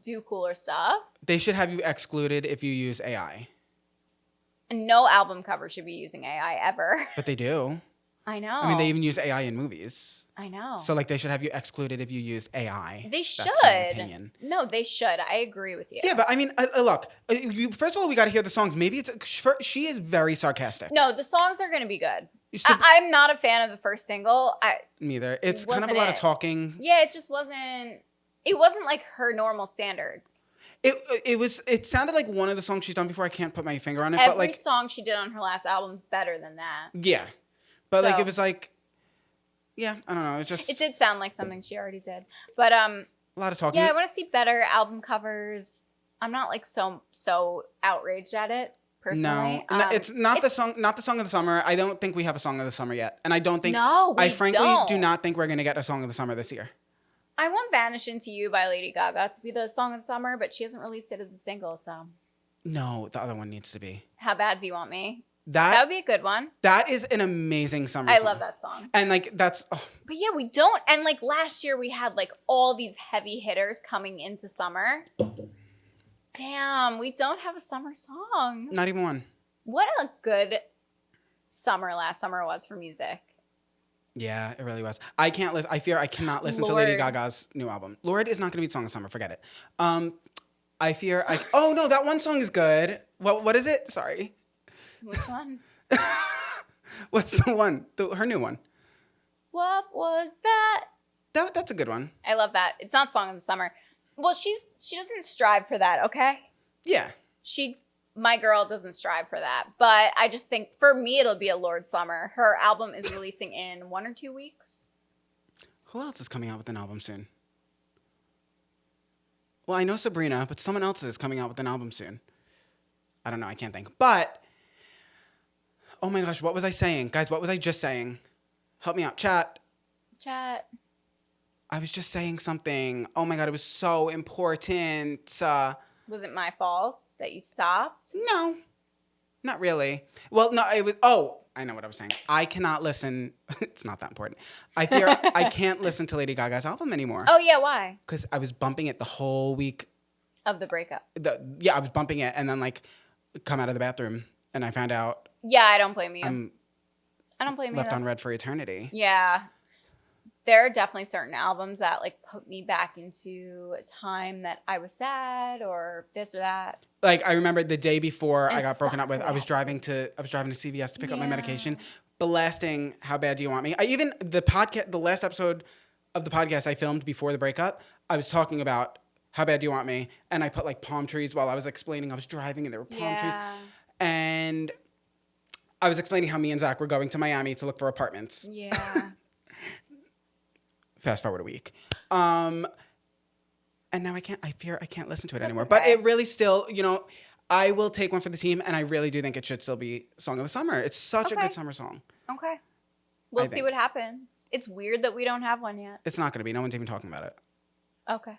do cooler stuff. They should have you excluded if you use AI. And no album cover should be using AI ever. But they do. I know. I mean, they even use AI in movies. I know. So, like, they should have you excluded if you use AI. They should. That's my opinion. No, they should. I agree with you. Yeah, but I mean, look, first of all, we got to hear the songs. Maybe it's, she is very sarcastic. No, the songs are going to be good. So- I'm not a fan of the first single. Neither. It's kind of a Wasn't lot it? of talking. Yeah, it just wasn't. It wasn't like her normal standards. It sounded like one of the songs she's done before. I can't put my finger on it, Every but like song she did on her last album's better than that. yeah, but like So- it was like yeah, I don't know. It's just It did sound like something she already did, but a lot of talking. yeah, I want to see better album covers. I'm not like so outraged at it personally. No, it's not the song of the summer. I don't think we have a song of the summer yet, and I don't think. No, we I frankly don't. do not think we're gonna get a song of the summer this year. I want "Vanish Into You" by Lady Gaga to be the song of the summer, but she hasn't released it as a single. So No, the other one needs to be. how bad do you want me? That That would be a good one. that is an amazing summer I song. love that song. And like that's But yeah, we don't. And like last year, we had like all these heavy hitters coming into summer. Damn, we don't have a summer song. not even one. What a good summer last summer was for music. Yeah, it really was. I can't listen. I fear I cannot listen to Lady Lord. Gaga's new album. Lord is not going to be song of summer. Forget it. I fear I. Oh no, that one song is good. What is it? Sorry. Which one? What's the one? Her new one. What was that? That's a good one. I love that. It's not song of the summer. Well, she doesn't strive for that, okay? Yeah. My girl doesn't strive for that. But I just think for me it'll be a Lord Summer. Her album is releasing in 1 or 2 weeks. Who else is coming out with an album soon? Well, I know Sabrina, but someone else is coming out with an album soon. I don't know. I can't think. But, oh my gosh, what was I saying? Guys, what was I just saying? Help me out. Chat. I was just saying something. Oh my God, it was so important. Was it my fault that you stopped? No, not really. Well, no, it was, oh, I know what I was saying. I cannot listen. It's not that important. I fear I can't listen to Lady Gaga's album anymore. Oh yeah, why? Because I was bumping it the whole week. Of the breakup. I was bumping it and then like come out of the bathroom and I found out Yeah, I don't blame you. I'm I don't blame you. left though. on red for eternity. Yeah. there are definitely certain albums that like put me back into a time that I was sad or this or that. Like I remember the day before And I it got broken up sucks with, that I it was has driving to CVS to pick up my Yeah. medication, blasting How Bad Do You Want Me? I even the last episode of the podcast I filmed before the breakup, I was talking about How Bad Do You Want Me? And I put like palm trees while I was explaining I was driving and there were palm trees. And I was explaining how me and Zach were going to Miami to look for apartments. Yeah. Fast forward a week. And now I fear I can't listen to it anymore. okay. But it really still, I will take one for the team, and I really do think it should still be Song of the Summer. It's such a Okay. good summer song. Okay. We'll I see think. what happens. It's weird that we don't have one yet. It's not going to be. No one's even talking about it. Okay.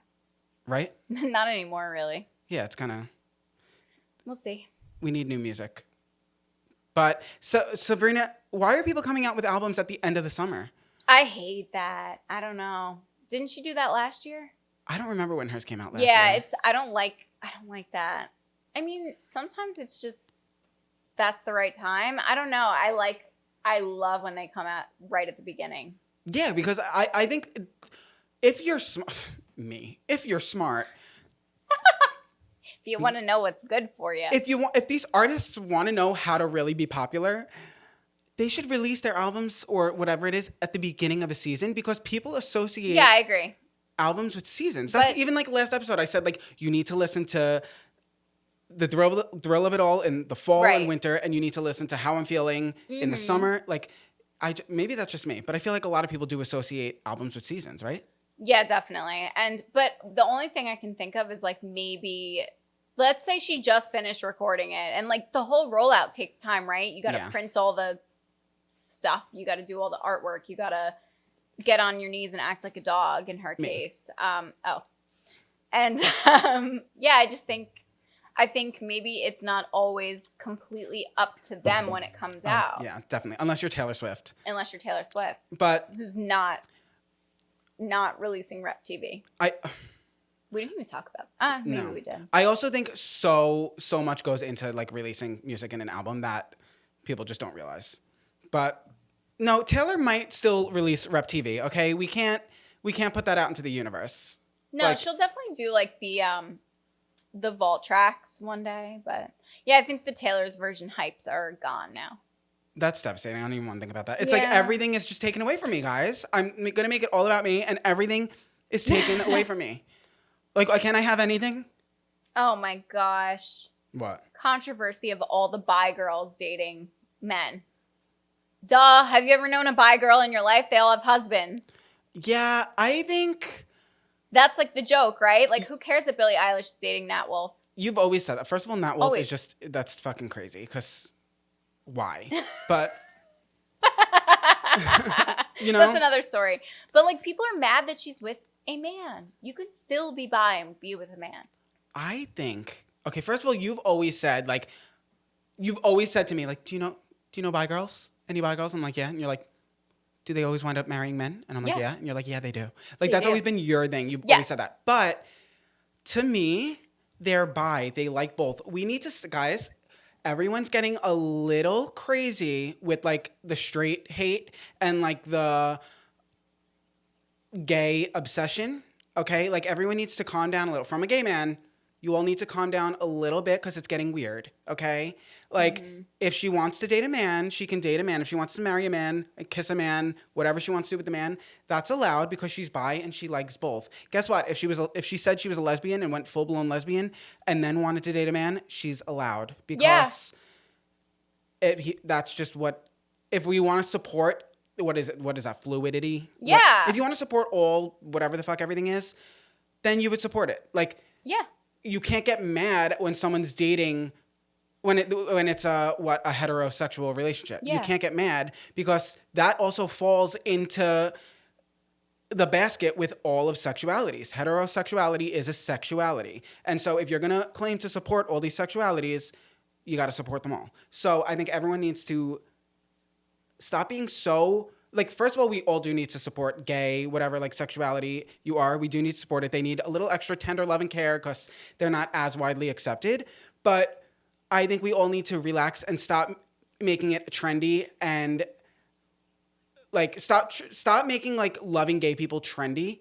Right? Not anymore, really. Yeah, it's kind of... We'll see. We need new music. But, so Sabrina, why are people coming out with albums at the end of the summer? I hate that. I don't know. Didn't she do that last year? I don't remember when hers came out last year. Yeah, I don't like that. I mean, sometimes it's just that's the right time. I don't know. I love when they come out right at the beginning. Yeah, because I think if you're if you're smart, If you want to know what's good for you. if these artists want to know how to really be popular, they should release their albums or whatever it is at the beginning of a season, because people associate Yeah, I agree. albums with seasons. That's even like last episode I said, like, you need to listen to the thrill of it all in the fall Right. and winter, and you need to listen to How I'm Feeling in the summer. Like, maybe that's just me, but I feel like a lot of people do associate albums with seasons, right? Yeah, definitely. But the only thing I can think of is like maybe let's say she just finished recording it and like the whole rollout takes time, right? You got to print all the stuff, you got to do all the artwork, you got to get on your knees and act like a dog in her case. Yeah, I think maybe it's not always completely up to them when it comes out. Yeah, definitely. Unless you're Taylor Swift. Unless you're Taylor Swift, But who's not releasing Rep TV. We didn't even talk about. Maybe we did. I also think so much goes into like releasing music in an album that people just don't realize. But no, Taylor might still release Rep TV. Okay, we can't put that out into the universe. No, Like, she'll definitely do like the vault tracks one day. But yeah, I think the Taylor's version hypes are gone now. that's devastating. I don't even want to think about that. It's like Yeah. everything is just taken away from me, guys. I'm gonna make it all about me, and everything is taken away from me. Like, can I have anything? Oh my gosh. What? Controversy of all the bi girls dating men. Duh. Have you ever known a bi girl in your life? They all have husbands. Yeah, I think That's like the joke, right? Like, who cares that Billie Eilish is dating Nat Wolff? you've always said that. First of all, Nat Wolff Always. is just, that's fucking crazy, because why? But, you know? That's another story. But like, people are mad that she's with a man. You could still be bi and be with a man. I think, okay, first of all, you've always said to me, like, do you know bi girls? Any bi girls? I'm like, yeah. And you're like, do they always wind up marrying men? And I'm like, Yeah. yeah. And you're like, yeah, they do. Like, They that's do. always been your thing. You've Yes. always said that. But to me, they're bi. They like both. We need to, guys, everyone's getting a little crazy with like the straight hate and like the gay obsession. Okay? Like, everyone needs to calm down a little. From a gay man, you all need to calm down a little bit, because it's getting weird. Okay? Like, if she wants to date a man, she can date a man. If she wants to marry a man, kiss a man, whatever she wants to do with the man, that's allowed, because she's bi and she likes both. Guess what? If she said she was a lesbian and went full blown lesbian and then wanted to date a man, she's allowed, because that's just what. If we want to support, what is that, fluidity? Yeah. If you want to support all whatever the fuck everything is, then you would support it. Like, Yeah. you can't get mad when someone's dating when it's a heterosexual relationship. Yeah. You can't get mad, because that also falls into the basket with all of sexualities. Heterosexuality is a sexuality. And so if you're going to claim to support all these sexualities, you got to support them all. So I think everyone needs to stop being so, like, first of all, we all do need to support gay, whatever, like, sexuality you are. We do need to support it. They need a little extra tender love and care, because they're not as widely accepted. But I think we all need to relax and stop making it trendy and Like, stop making, like, loving gay people trendy,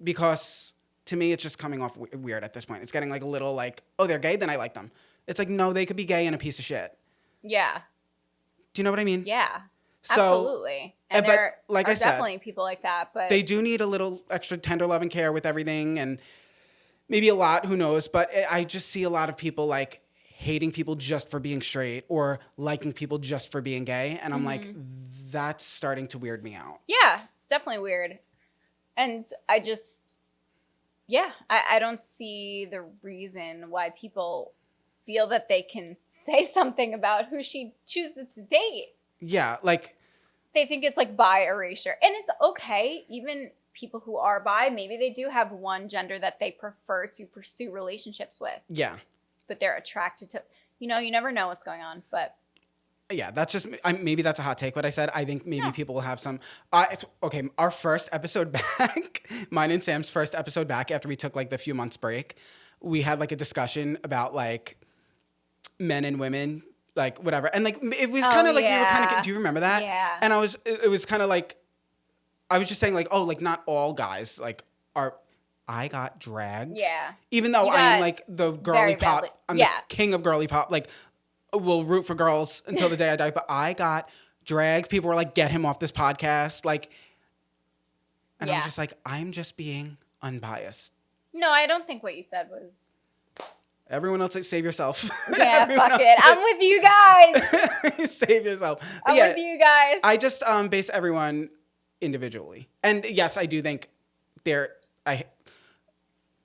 because to me, it's just coming off weird at this point. It's getting, like, a little, like, oh, they're gay, then I like them. It's like, no, they could be gay and a piece of shit. Yeah. Do you know what I mean? Yeah. So, absolutely. And but there like are I said, definitely people like that. But they do need a little extra tender love and care with everything, and maybe a lot, who knows. But I just see a lot of people, like, hating people just for being straight or liking people just for being gay. And I'm like, that's starting to weird me out. Yeah, it's definitely weird. And I just, I don't see the reason why people feel that they can say something about who she chooses to date. Yeah, like, they think it's like bi erasure. And it's okay. Even people who are bi, maybe they do have one gender that they prefer to pursue relationships with. Yeah. But they're attracted to, you never know what's going on. But yeah, that's just, maybe that's a hot take what I said. I think maybe people will have some, okay, our first episode back, mine and Sam's first episode back after we took, like, the few months break, we had, like, a discussion about, like, men and women, like, whatever. And, like, it was kind of like, we were kind of, do you remember that? Yeah. And it was kind of like, I was just saying, like, oh, like, not all guys, like, I got dragged. Yeah. Even though I am, like, the girly pop, I'm the king of girly pop, like, will root for girls until the day I die, but I got dragged. People were like, get him off this podcast. Like, and I was just like, I'm just being unbiased. No, I don't think what you said was... Everyone else, like, save yourself. Yeah, fuck it. I'm with you guys. Save yourself. But I'm with you guys. I just base everyone individually. And yes, I do think I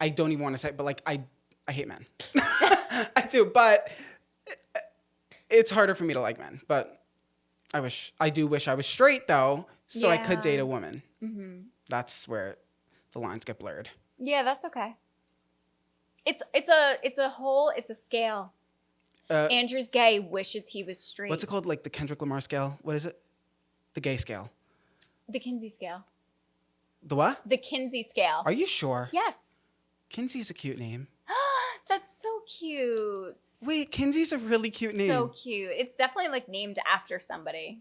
don't even want to say it, but, like, I hate men. I do, but it's harder for me to like men. But I do wish I was straight, though, so I could date a woman. Mm-hmm. That's where the lines get blurred. Yeah, that's okay. It's a scale. Andrew's gay, wishes he was straight. What's it called? Like the Kendrick Lamar scale? What is it? The gay scale. The Kinsey scale. The what? The Kinsey scale. Are you sure? Yes. Kinsey's a cute name. That's so cute. Wait, Kinsey's a really cute name. So cute. It's definitely, like, named after somebody.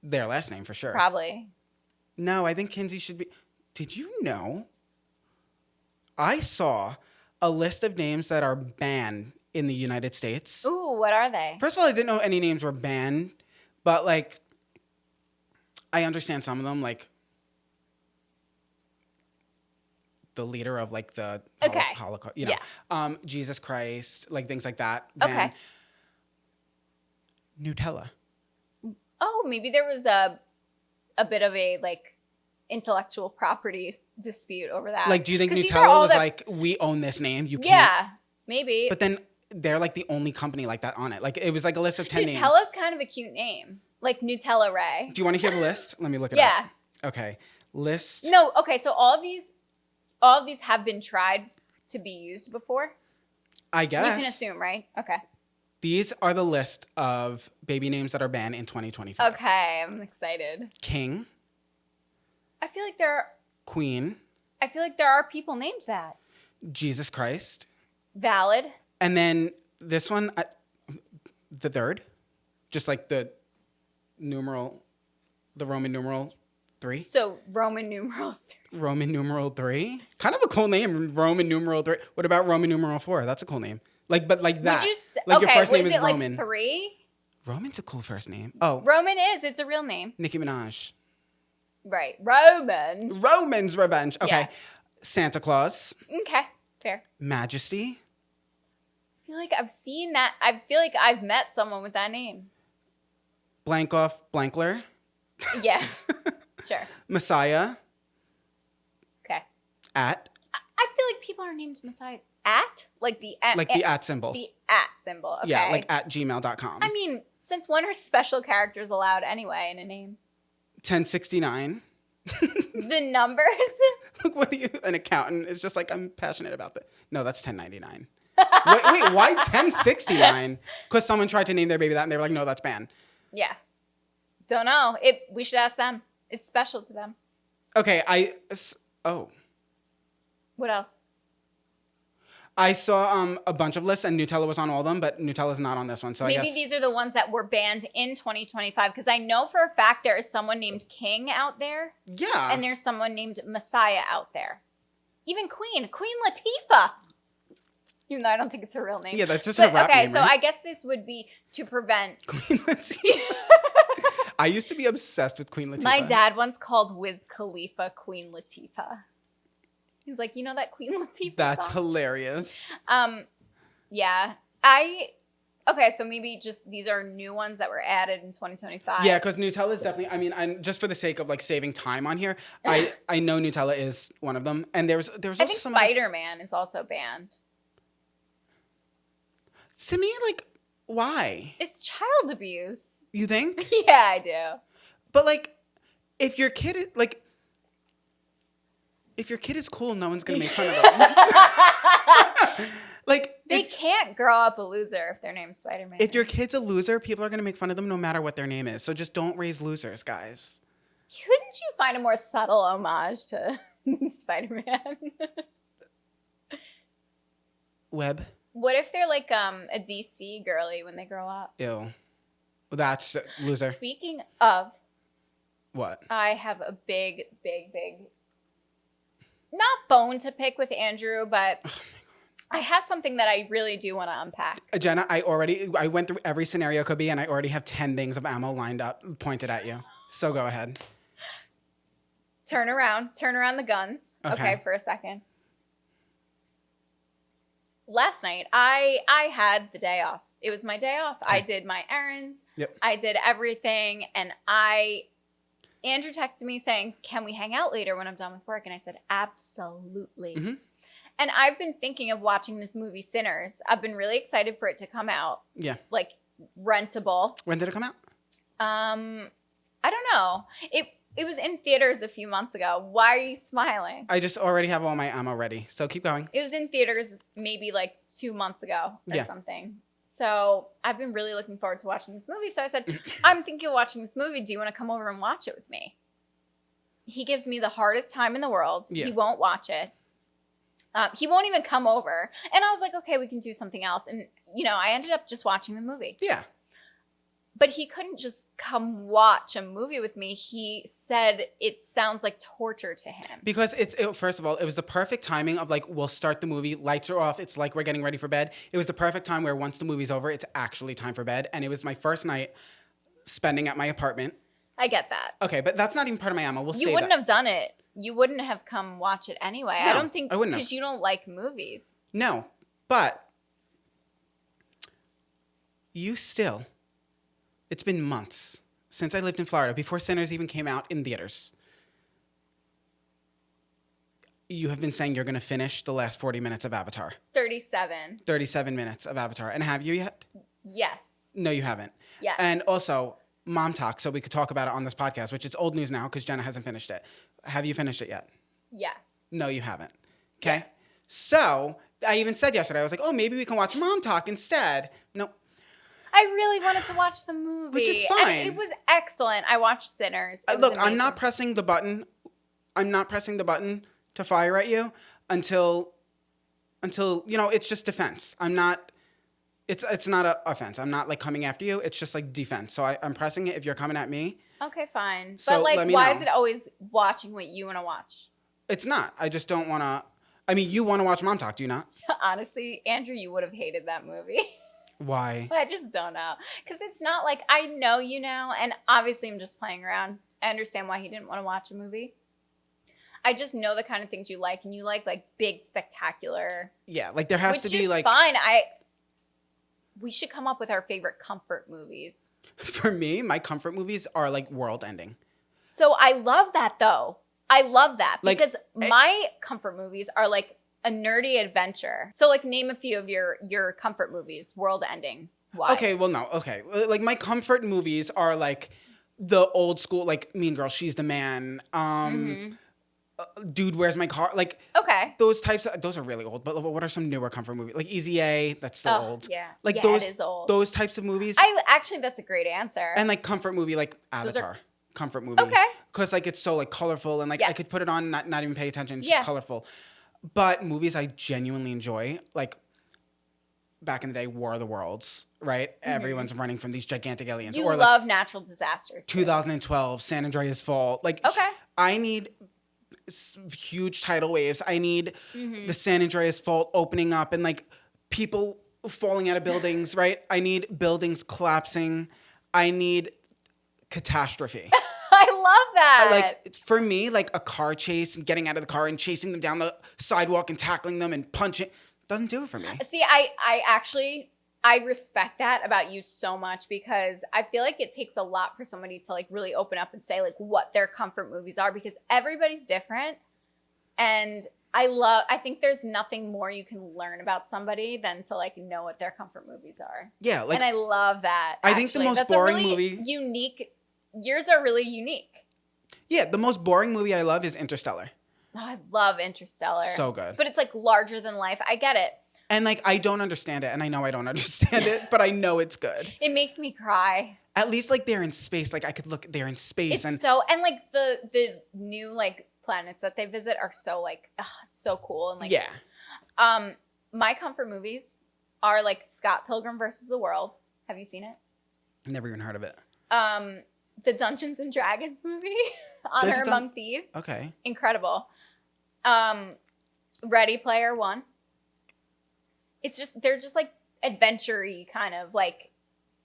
Their last name, for sure. Probably. No, I think Kinsey should be... Did you know? I saw a list of names that are banned in the United States. Ooh, what are they? First of all, I didn't know any names were banned, but, like, I understand some of them, like the leader of, like, the Holocaust, Jesus Christ, like, things like that. Banned. Okay. Nutella. Oh, maybe there was a bit of a, like, intellectual property dispute over that. Like, do you think Nutella was like, we own this name, you can't? Yeah, maybe. But then they're, like, the only company like that on it. Like, it was, like, a list of 10 names. Nutella's kind of a cute name. Like, Nutella Ray. Do you want to hear the list? Let me look it up. Yeah. Okay. List. No, okay, so all of these have been tried to be used before? I guess. You can assume, right? Okay. These are the list of baby names that are banned in 2025. Okay, I'm excited. King. I feel like there are... Queen. I feel like there are people named that. Jesus Christ. Valid. And then this one, the third. Just like the Roman numeral 3. So Roman numeral 3. Roman numeral 3? Kind of a cool name, Roman numeral 3. What about Roman numeral 4? That's a cool name. Like, but like that. Like your first name is Roman. Like 3? Roman's a cool first name. Oh. Roman is. It's a real name. Nicki Minaj. Right. Roman. Roman's Revenge. Okay. Yeah. Santa Claus. Okay. Fair. Majesty. I feel like I've seen that. I feel like I've met someone with that name. Blank off Blankler. Yeah. Sure. Messiah. Okay. At. I feel like people are named Messiah. At? Like the at. Like the at symbol. The at symbol. Okay. Yeah, like at gmail.com. I mean, since when are special characters allowed anyway in a name? 1069. The numbers? Look, what are you? An accountant is just like, I'm passionate about that. No, that's 1099. wait, why 1069? Because someone tried to name their baby that and they were like, no, that's banned. Yeah. Don't know. We should ask them. It's special to them. Okay, What else? I saw a bunch of lists and Nutella was on all of them, but Nutella's not on this one. So I Maybe guess these are the ones that were banned in 2025 because I know for a fact there is someone named King out there. yeah. And there's someone named Messiah out there. Even Queen Latifah. Even though I don't think it's her real name. Yeah, that's just her rap name, so right? I guess this would be to prevent. Queen Latifah. I used to be obsessed with Queen Latifah. My dad once called Wiz Khalifa Queen Latifah. He's like, you know that Queen Latifah That's song? hilarious. Yeah. Okay, so maybe just these are new ones that were added in 2025. Yeah, because Nutella is definitely, I mean, just for the sake of like saving time on here, I know Nutella is one of them. And there's also I think Spider-Man is also banned. To me, like, why? It's child abuse. You think? Yeah, I do. But like, if your kid is like, if your kid is cool, no one's gonna make fun of them. Like, They can't grow up a loser if their name's Spider-Man. if your kid's a loser, people are gonna make fun of them no matter what their name is. So just don't raise losers, guys. Couldn't you find a more subtle homage to Spider-Man? Web. What if they're like a DC girly when they grow up? Ew. Well, that's loser. Speaking of, What? I have a big, not bone to pick with Andrew, but I have something that I really do want to unpack. Jenna, I went through every scenario could be, and I already have 10 things of ammo lined up, pointed at you. So go ahead. Turn around the guns. Okay, for a second. Last night, I had the day off. It was my day off. Okay. I did my errands. Yep. I did everything. And Andrew texted me saying, can we hang out later when I'm done with work? And I said, absolutely. Mm-hmm. And I've been thinking of watching this movie, Sinners. I've been really excited for it to come out. Yeah. Like, rentable. When did it come out? I don't know. It was in theaters a few months ago. Why are you smiling? I just already have all my ammo ready. So keep going. It was in theaters maybe like 2 months ago or Yeah. something. So I've been really looking forward to watching this movie. So I said, I'm thinking of watching this movie. Do you want to come over and watch it with me? He gives me the hardest time in the world. Yeah. He won't watch it. He won't even come over. And I was like, okay, we can do something else. And, I ended up just watching the movie. Yeah. But he couldn't just come watch a movie with me. He said it sounds like torture to him. Because first of all, it was the perfect timing of like, we'll start the movie, lights are off, it's like we're getting ready for bed. It was the perfect time where once the movie's over, it's actually time for bed. And it was my first night spending at my apartment. I get that. Okay, but that's not even part of my ammo. We'll You say wouldn't that. have done it. You wouldn't have come watch it anyway. No, I don't think I wouldn't have. because you don't like movies. No, but it's been months since I lived in Florida, before Sinners even came out in theaters. You have been saying you're going to finish the last 40 minutes of Avatar. 37. 37 minutes of Avatar. And have you yet? Yes. No, you haven't. Yes. And also, Mom Talk, so we could talk about it on this podcast, which is old news now because Jenna hasn't finished it. Have you finished it yet? Yes. No, you haven't. Okay? Yes. So, I even said yesterday, I was like, oh, maybe we can watch Mom Talk instead. No. I really wanted to watch the movie. Which is fine. And it was excellent. I watched Sinners. It was Look, I'm amazing. not pressing the button. I'm not pressing the button to fire at you until it's just defense. I'm not. It's not an offense. I'm not like coming after you. It's just like defense. So I'm pressing it if you're coming at me. Okay, fine. So but like, let me why know. is it always watching what you want to watch? It's not. I just don't want to. I mean, you want to watch Mom Talk, do you not? Honestly, Andrew, you would have hated that movie. Why? I just don't know. Because it's not like I know you now, and obviously I'm just playing around. I understand why he didn't want to watch a movie. I just know the kind of things you like, and you like big, spectacular. Yeah, like there has to be like. Fine. We should come up with our favorite comfort movies. For me, my comfort movies are like world ending. So I love that though. I love that Like, because my comfort movies are like a nerdy adventure. So like name a few of your comfort movies, world ending wise. Okay, well no, okay. Like my comfort movies are like the old school, like Mean Girl, She's the Man, Dude, Where's My Car? Like Okay. those are really old. But what are some newer comfort movies? Like Easy A, that's still old. Yeah. Like yeah, those it is old. those types of movies. Actually that's a great answer. And like comfort movie, like Avatar. Comfort movie. Okay. Because like it's so like colorful and like I Yes. could put it on, not even pay attention, it's Yeah. just colorful. But movies I genuinely enjoy, like back in the day, War of the Worlds, right? Everyone's running from these gigantic aliens. You or love like natural disasters. Too. 2012, San Andreas Fault. Like, Okay. I need huge tidal waves. I need the San Andreas Fault opening up and like people falling out of buildings, right? I need buildings collapsing. I need catastrophe. I love that. Like for me, like a car chase and getting out of the car and chasing them down the sidewalk and tackling them and punching doesn't do it for me. See, I actually I respect that about you so much because I feel like it takes a lot for somebody to like really open up and say like what their comfort movies are because everybody's different. And I think there's nothing more you can learn about somebody than to like know what their comfort movies are. Yeah. Like, and I love that. I think the most That's boring a really movie. unique, yours are really unique. Yeah. The most boring movie I love is Interstellar. Oh, I love Interstellar. So good. But it's like larger than life. I get it. And like, I don't understand it. And I know I don't understand it, but I know it's good. It makes me cry. At least like they're in space. Like I could look, they're in space. It's so, and like the new like planets that they visit are so like, it's so cool. And like, yeah. My comfort movies are like Scott Pilgrim versus the World. Have you seen it? Never even heard of it. The Dungeons and Dragons movie, Honor Among Thieves. Okay. Incredible. Ready Player One. It's just, they're just like adventure-y kind of like,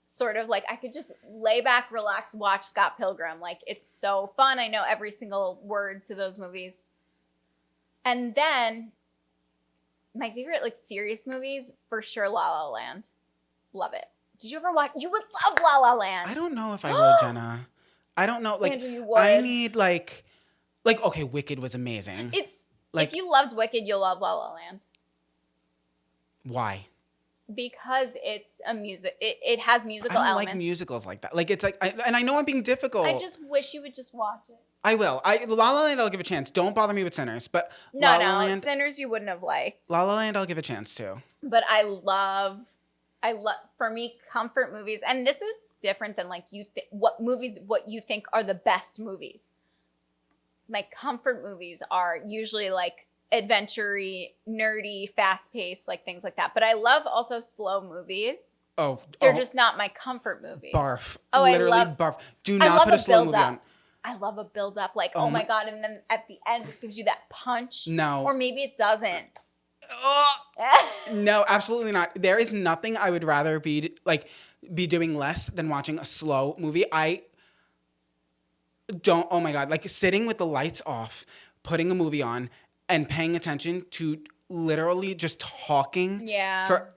sort of like I could just lay back, relax, watch Scott Pilgrim. Like it's so fun. I know every single word to those movies. And then my favorite like serious movies, for sure, La La Land. Love it. Did you ever watch? You would love La La Land. I don't know if I would, Jenna. I don't know. Like, Andrew, you would. I need like, okay, Wicked was amazing. It's like, if you loved Wicked, you'll love La La Land. Why? Because it's a music. It has musical I don't elements. like musicals like that. Like it's like, and I know I'm being difficult. I just wish you would just watch it. I will. La La Land, I'll give a chance. Don't bother me with Sinners, but No, Sinners you wouldn't have liked. La La Land, I'll give a chance too. But I love, for me, comfort movies, and this is different than like what you think are the best movies. My comfort movies are usually like adventure-y, nerdy, fast-paced, like things like that. But I love also slow movies. They're just not my comfort movie. Barf. Oh, Literally barf. Do not put a slow movie on. I love a build-up, like, oh my God, and then at the end it gives you that punch. No. Or maybe it doesn't. No, absolutely not. There is nothing I would rather be doing less than watching a slow movie. I don't, oh my God, like sitting with the lights off, putting a movie on, and paying attention to literally just talking. Yeah. For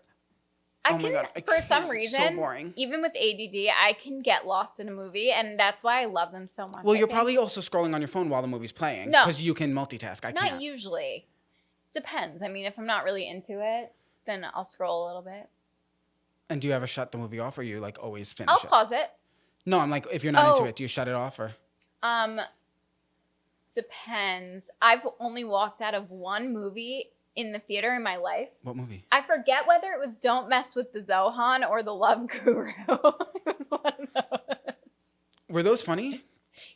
some reason, so boring. Even with ADD, I can get lost in a movie, and that's why I love them so much. Well, you're probably also scrolling on your phone while the movie's playing. No. Because you can multitask. I can't. Not usually. Depends. I mean, if I'm not really into it, then I'll scroll a little bit. And do you ever shut the movie off, or you like always finish it? I'll pause it. No, I'm like, if you're not into it, do you shut it off or? Depends. I've only walked out of one movie in the theater in my life. What movie? I forget whether it was Don't Mess with the Zohan or The Love Guru. It was one of those. Were those funny?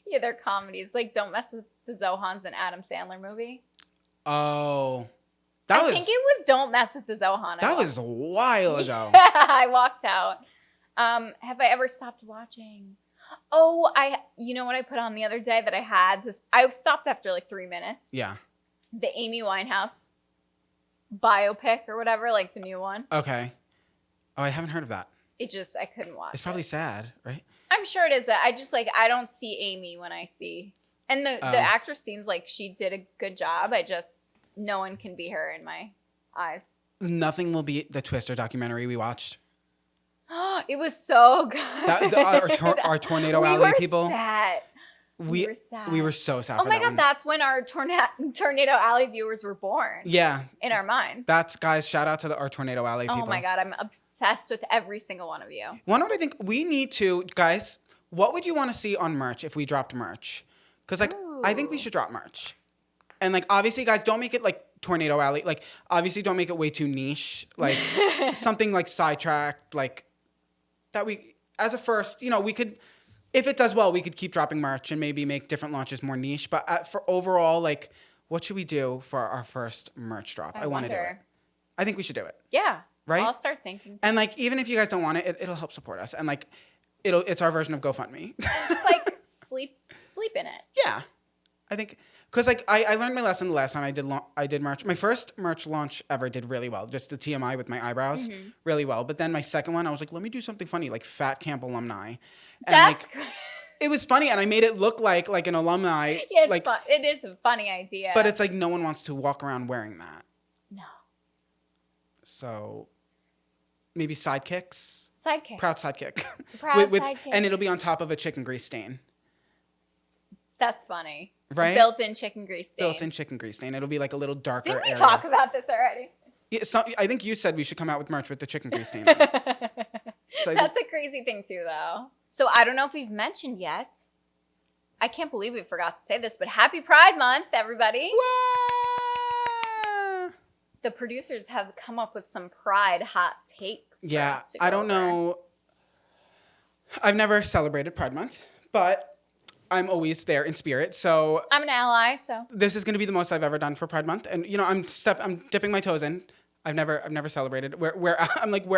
Yeah, they're comedies. Like Don't Mess with the Zohan's an Adam Sandler movie. Oh. I think it was Don't Mess with the Zohan. That was a while ago. I walked out. Have I ever stopped watching? Oh, you know what I put on the other day that I had this? I stopped after like 3 minutes. Yeah. The Amy Winehouse biopic or whatever, like the new one. Okay. Oh, I haven't heard of that. I couldn't watch it. It's probably sad, right? I'm sure it is. I don't see Amy when I see. And the actress seems like she did a good job. No one can be her in my eyes. Nothing will beat the Twister documentary we watched. It was so good. Our Tornado Alley people. Sad. We were sad. We were so sad. Oh my God, that's when our Tornado Alley viewers were born. Yeah. In our minds. Guys, shout out to our Tornado Alley people. Oh my God, I'm obsessed with every single one of you. One what I think we need to, guys, what would you want to see on merch if we dropped merch? Because I think we should drop merch. And like, obviously, guys, don't make it like Tornado Alley. Like, obviously, don't make it way too niche. Like, something like Sidetracked, like, that we, as a first, we could, if it does well, we could keep dropping merch and maybe make different launches more niche. But for overall, like, what should we do for our first merch drop? I want to do it. wonder. I think we should do it. Yeah. Right? I'll start thinking. Too. And like, even if you guys don't want it, it'll help support us. And like, it's our version of GoFundMe. Just like sleep in it. Yeah. I think, because like I learned my lesson the last time I did merch. My first merch launch ever did really well. Just the TMI with my eyebrows, really well. But then my second one, I was like, let me do something funny, like Fat Camp alumni. And That's like, great. it was funny, and I made it look like an alumni. Yeah, like, it is a funny idea. but it's like no one wants to walk around wearing that. No. So maybe sidekicks. Sidekick. Proud sidekick. Proud sidekick. And it'll be on top of a chicken grease stain. That's funny. Right? Built-in chicken grease stain. Built-in chicken grease stain. It'll be like a little darker Didn't we area. talk about this already? Yeah, I think you said we should come out with merch with the chicken grease stain on it. So That's a crazy thing too, though. So I don't know if we've mentioned yet. I can't believe we forgot to say this, but happy Pride Month, everybody. Wah! The producers have come up with some Pride hot takes. For Yeah, us to go I don't over. know. I've never celebrated Pride Month, but I'm always there in spirit. So I'm an ally, so. this is going to be the most I've ever done for Pride Month, and you know, I'm dipping my toes in. I've never celebrated. We're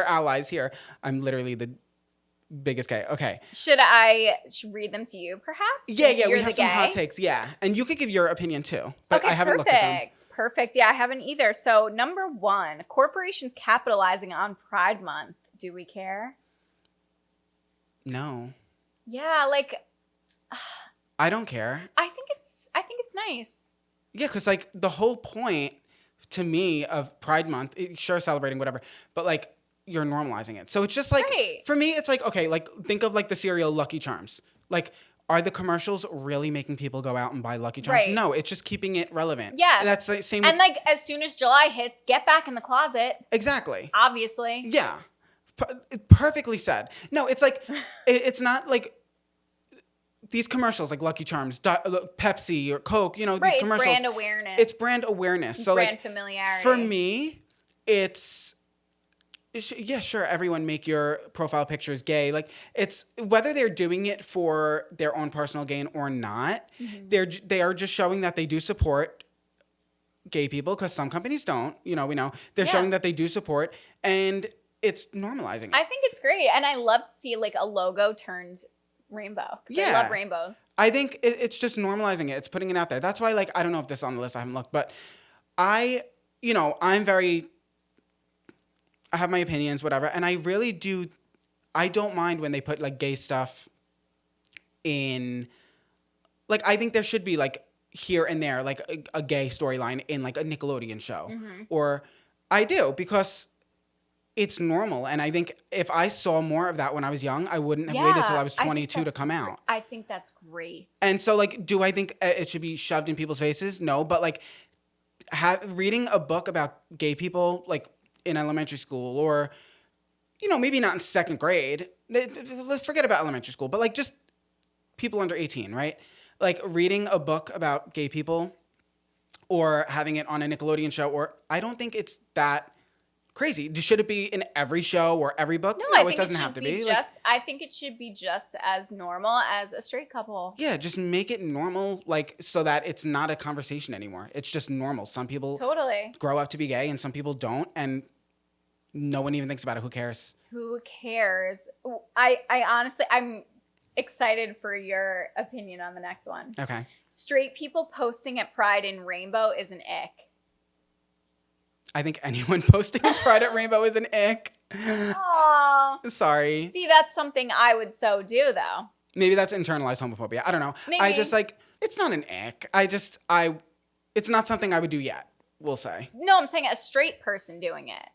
allies here. I'm literally the biggest gay. Okay. Should I read them to you, perhaps? Yeah, Since yeah. you're We have the some gay? hot takes. Yeah, and you could give your opinion too, but Okay, I haven't looked at them. Perfect. Yeah, I haven't either. So number 1, corporations capitalizing on Pride Month. Do we care? No, Yeah, like I don't care. I think it's nice. Yeah, because like the whole point to me of Pride Month, sure, celebrating whatever, but like you're normalizing it. So it's just like, Right. for me, it's like, okay, like think of like the cereal Lucky Charms. Like, are the commercials really making people go out and buy Lucky Charms? Right. No, it's just keeping it relevant. Yes. And that's the same. And like as soon as July hits, get back in the closet. Exactly. Obviously. Yeah. Perfectly said. No, it's like, it's not like these commercials like Lucky Charms, Pepsi or Coke, you know, Right, these commercials. brand awareness. It's brand awareness. So brand like, familiarity. for me, yeah, sure, everyone make your profile pictures gay. Like, it's whether they're doing it for their own personal gain or not, they are just showing that they do support gay people, because some companies don't, you know, we know. They're Yeah. showing that they do support, and it's normalizing it. I think it's great. And I love to see like a logo turned rainbow. 'Cause Yeah. I love rainbows. I think it's just normalizing it. It's putting it out there. That's why, like, I don't know if this is on the list. I haven't looked, but I have my opinions, whatever. And I really do. I don't mind when they put like gay stuff in, like, I think there should be like here and there, like a gay storyline in like a Nickelodeon show, or I do, because it's normal. And I think if I saw more of that when I was young, I wouldn't have waited till I was think 22 to that's come out. I think that's great. And so, like, do I think it should be shoved in people's faces? No, but like, reading a book about gay people, like in elementary school, or, you know, maybe not in second grade. Let's forget about elementary school, but like just people under 18, right? Like reading a book about gay people, or having it on a Nickelodeon show, or I don't think it's that crazy. Should it be in every show or every book? No, I think it doesn't have to be. I think it should be just as normal as a straight couple. Yeah, just make it normal, like, so that it's not a conversation anymore. It's just normal. Some people Totally. grow up to be gay, and some people don't, and no one even thinks about it. Who cares? Who cares? I honestly, I'm excited for your opinion on the next one. Okay. Straight people posting at Pride in rainbow is an ick. I think anyone posting Pride at Rainbow is an ick. Aww. Sorry. See, that's something I would so do, though. Maybe that's internalized homophobia. I don't know. I Maybe. just like, it's not an ick. It's not something I would do yet, we'll say. No, I'm saying a straight person doing it.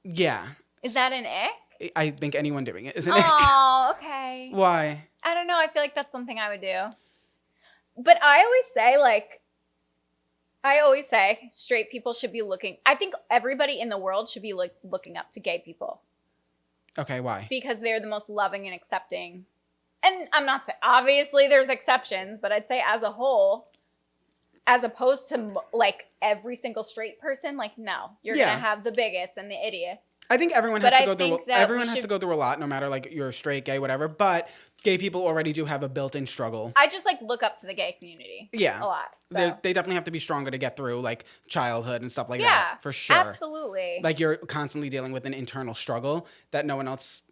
Yeah. Is that an ick? I think anyone doing it is an ick. Oh, okay. Why? I don't know. I feel like that's something I would do. But I always say straight people should be I think everybody in the world should be looking up to gay people. Okay, why? Because they're the most loving and accepting. And I'm not saying, obviously there's exceptions, but I'd say as a whole, as opposed to like every single straight person. Like, no, you're going to have the bigots and the idiots. I think everyone has to go through. Everyone has to go through a lot, no matter like you're straight, gay, whatever. But gay people already do have a built-in struggle. I just like look up to the gay community. Yeah, a lot. So. They definitely have to be stronger to get through like childhood and stuff like that. For sure, absolutely. Like you're constantly dealing with an internal struggle that no one else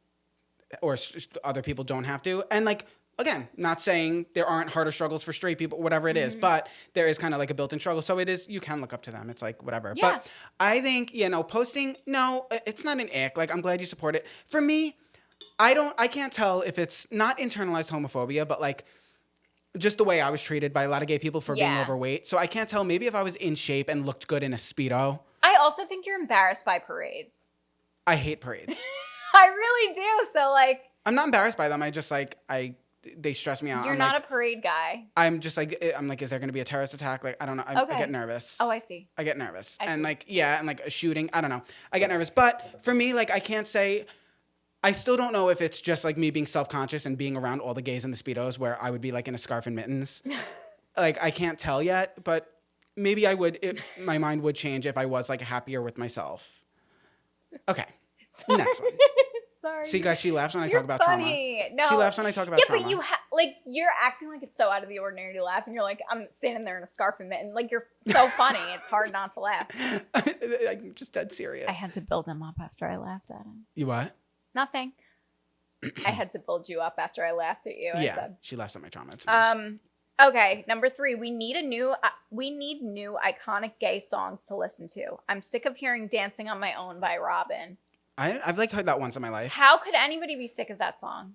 or other people don't have to, and like. Again, not saying there aren't harder struggles for straight people, whatever it is, but there is kind of like a built-in struggle. So it is, you can look up to them. It's like, whatever. Yeah. But I think, posting, no, it's not an ick. Like, I'm glad you support it. For me, I can't tell if it's not internalized homophobia, but like just the way I was treated by a lot of gay people for being overweight. So I can't tell. Maybe if I was in shape and looked good in a Speedo. I also think you're embarrassed by parades. I hate parades. I really do. So like. I'm not embarrassed by them. I just like, they stress me out. You're not a parade guy. I'm just like, is there going to be a terrorist attack? Like, I don't know. I get nervous. Oh, I see. I get nervous. And like, and like a shooting. I don't know. I get nervous. But for me, like, I can't say, I still don't know if it's just like me being self-conscious and being around all the gays in the Speedos where I would be like in a scarf and mittens. Like, I can't tell yet, but maybe I would, my mind would change if I was like happier with myself. Okay. Sorry. Next one. Sorry. See, guys, she laughs when I talk about funny. trauma. No. She laughs when I talk about trauma. Yeah, but like you're acting like it's so out of the ordinary to laugh, and you're like, I'm standing there in a scarf and mitten. Like you're so funny, it's hard not to laugh. I'm just dead serious. I had to build him up after I laughed at him. You what? Nothing. I had to build you up after I laughed at you. Yeah, she laughs at my trauma. Okay, number 3, we need new iconic gay songs to listen to. I'm sick of hearing "Dancing on My Own" by Robin. I've like heard that once in my life. How could anybody be sick of that song?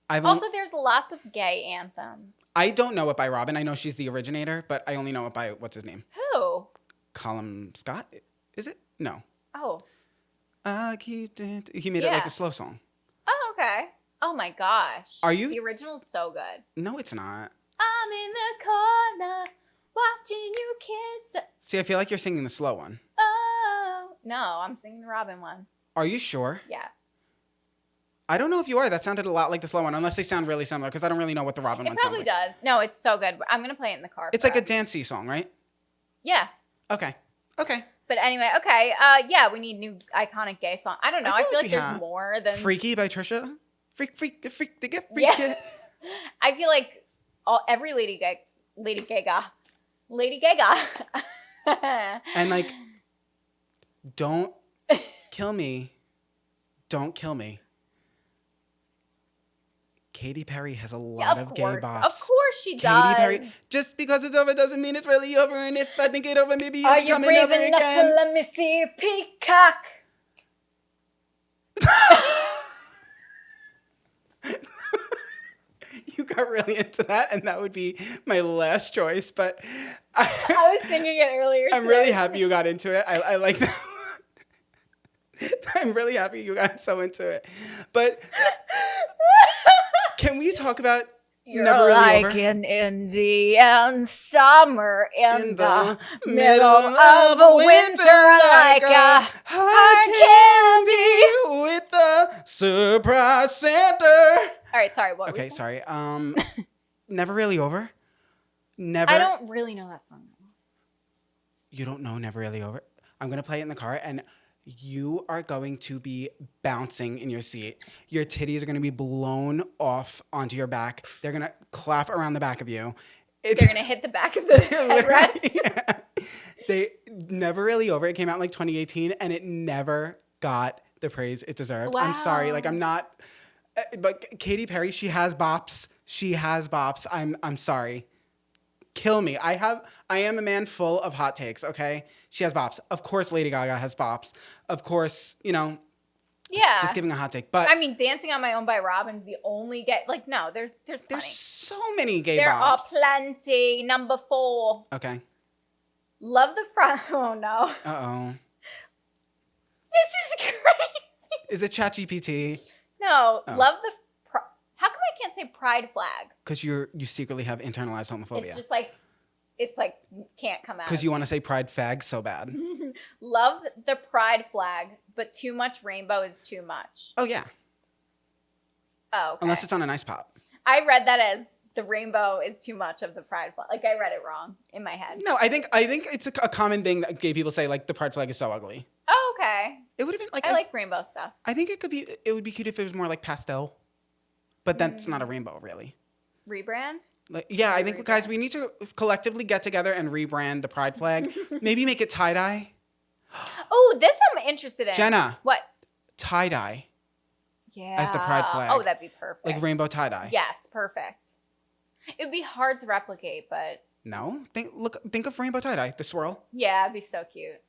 Also, there's lots of gay anthems. I don't know it by Robin. I know she's the originator, but I only know it by, what's his name? Who? Colin Scott? Is it? No. Oh. He made it like a slow song. Oh, okay. Oh my gosh. Are you? The original's so good. No, it's not. I'm in the corner watching you kiss. See, I feel like you're singing the slow one. Oh. No, I'm singing the Robin one. Are you sure? Yeah. I don't know if you are. That sounded a lot like the slow one, unless they sound really similar, because I don't really know what the Robin one sounds like. It probably does. No, it's so good. I'm going to play it in the car. It's like a dancey song, right? Yeah. Okay. But anyway, okay. Yeah, we need new iconic gay song. I don't know. I feel like there's more than... Freaky by Trisha? Freak, to get freaky. Yeah. I feel like every Lady Gaga. And like, don't kill me. Don't kill me. Katy Perry has a lot of gay bops. Of course she does. Katy Perry. Just because it's over doesn't mean it's really over. And if I think it's over, maybe you'll Are be you coming brave over enough again. to let me see your peacock? You got really into that, and that would be my last choice. But I was singing it earlier. I'm really happy you got into it. I like that. I'm really happy you got so into it. But can we talk about You're Never Really like Over? an Indian summer in the middle of a winter, like a hard candy. with a surprise Santa. All right, sorry. What? Okay, sorry. Never Really Over. Never. I don't really know that song. You don't know Never Really Over? I'm gonna play it in the car, and you are going to be bouncing in your seat. Your titties are going to be blown off onto your back. They're going to clap around the back of you. They're going to hit the back of the headrest. Yeah. They Never Really Over. It came out in like 2018, and it never got the praise it deserved. Wow. I'm sorry. Like, I'm not... But Katy Perry, she has bops. I'm sorry. Kill me. I am a man full of hot takes, okay? She has bops. Of course Lady Gaga has bops. Of course, Yeah. Just giving a hot take. But I mean, Dancing on My Own by Robin's the only gay. Like, no, there's plenty. there's so many gay There are bops. plenty. Number 4. Okay. Love the front. Oh, no. Uh-oh. This is crazy. Is it ChatGPT? No. Oh. Love the... How come I can't say pride flag? Because you secretly have internalized homophobia. It's just it's like can't come out. Because you want to say pride fag so bad. Love the pride flag, but too much rainbow is too much. Oh, yeah. Oh, okay. Unless it's on an ice pop. I read that as the rainbow is too much of the pride flag. Like, I read it wrong in my head. No, I think it's a common thing that gay people say, like, the pride flag is so ugly. Oh, okay. It would have been like I like rainbow stuff. I think it would be cute if it was more like pastel. But that's not a rainbow, really. Rebrand? Like, yeah, I think, guys, we need to collectively get together and rebrand the pride flag. Maybe make it tie-dye. Oh, this I'm interested in. Jenna. What? Tie-dye. Yeah. As the pride flag. Oh, that'd be perfect. Like rainbow tie-dye. Yes, perfect. It would be hard to replicate, but... No? Think of rainbow tie-dye. The swirl. Yeah, it'd be so cute.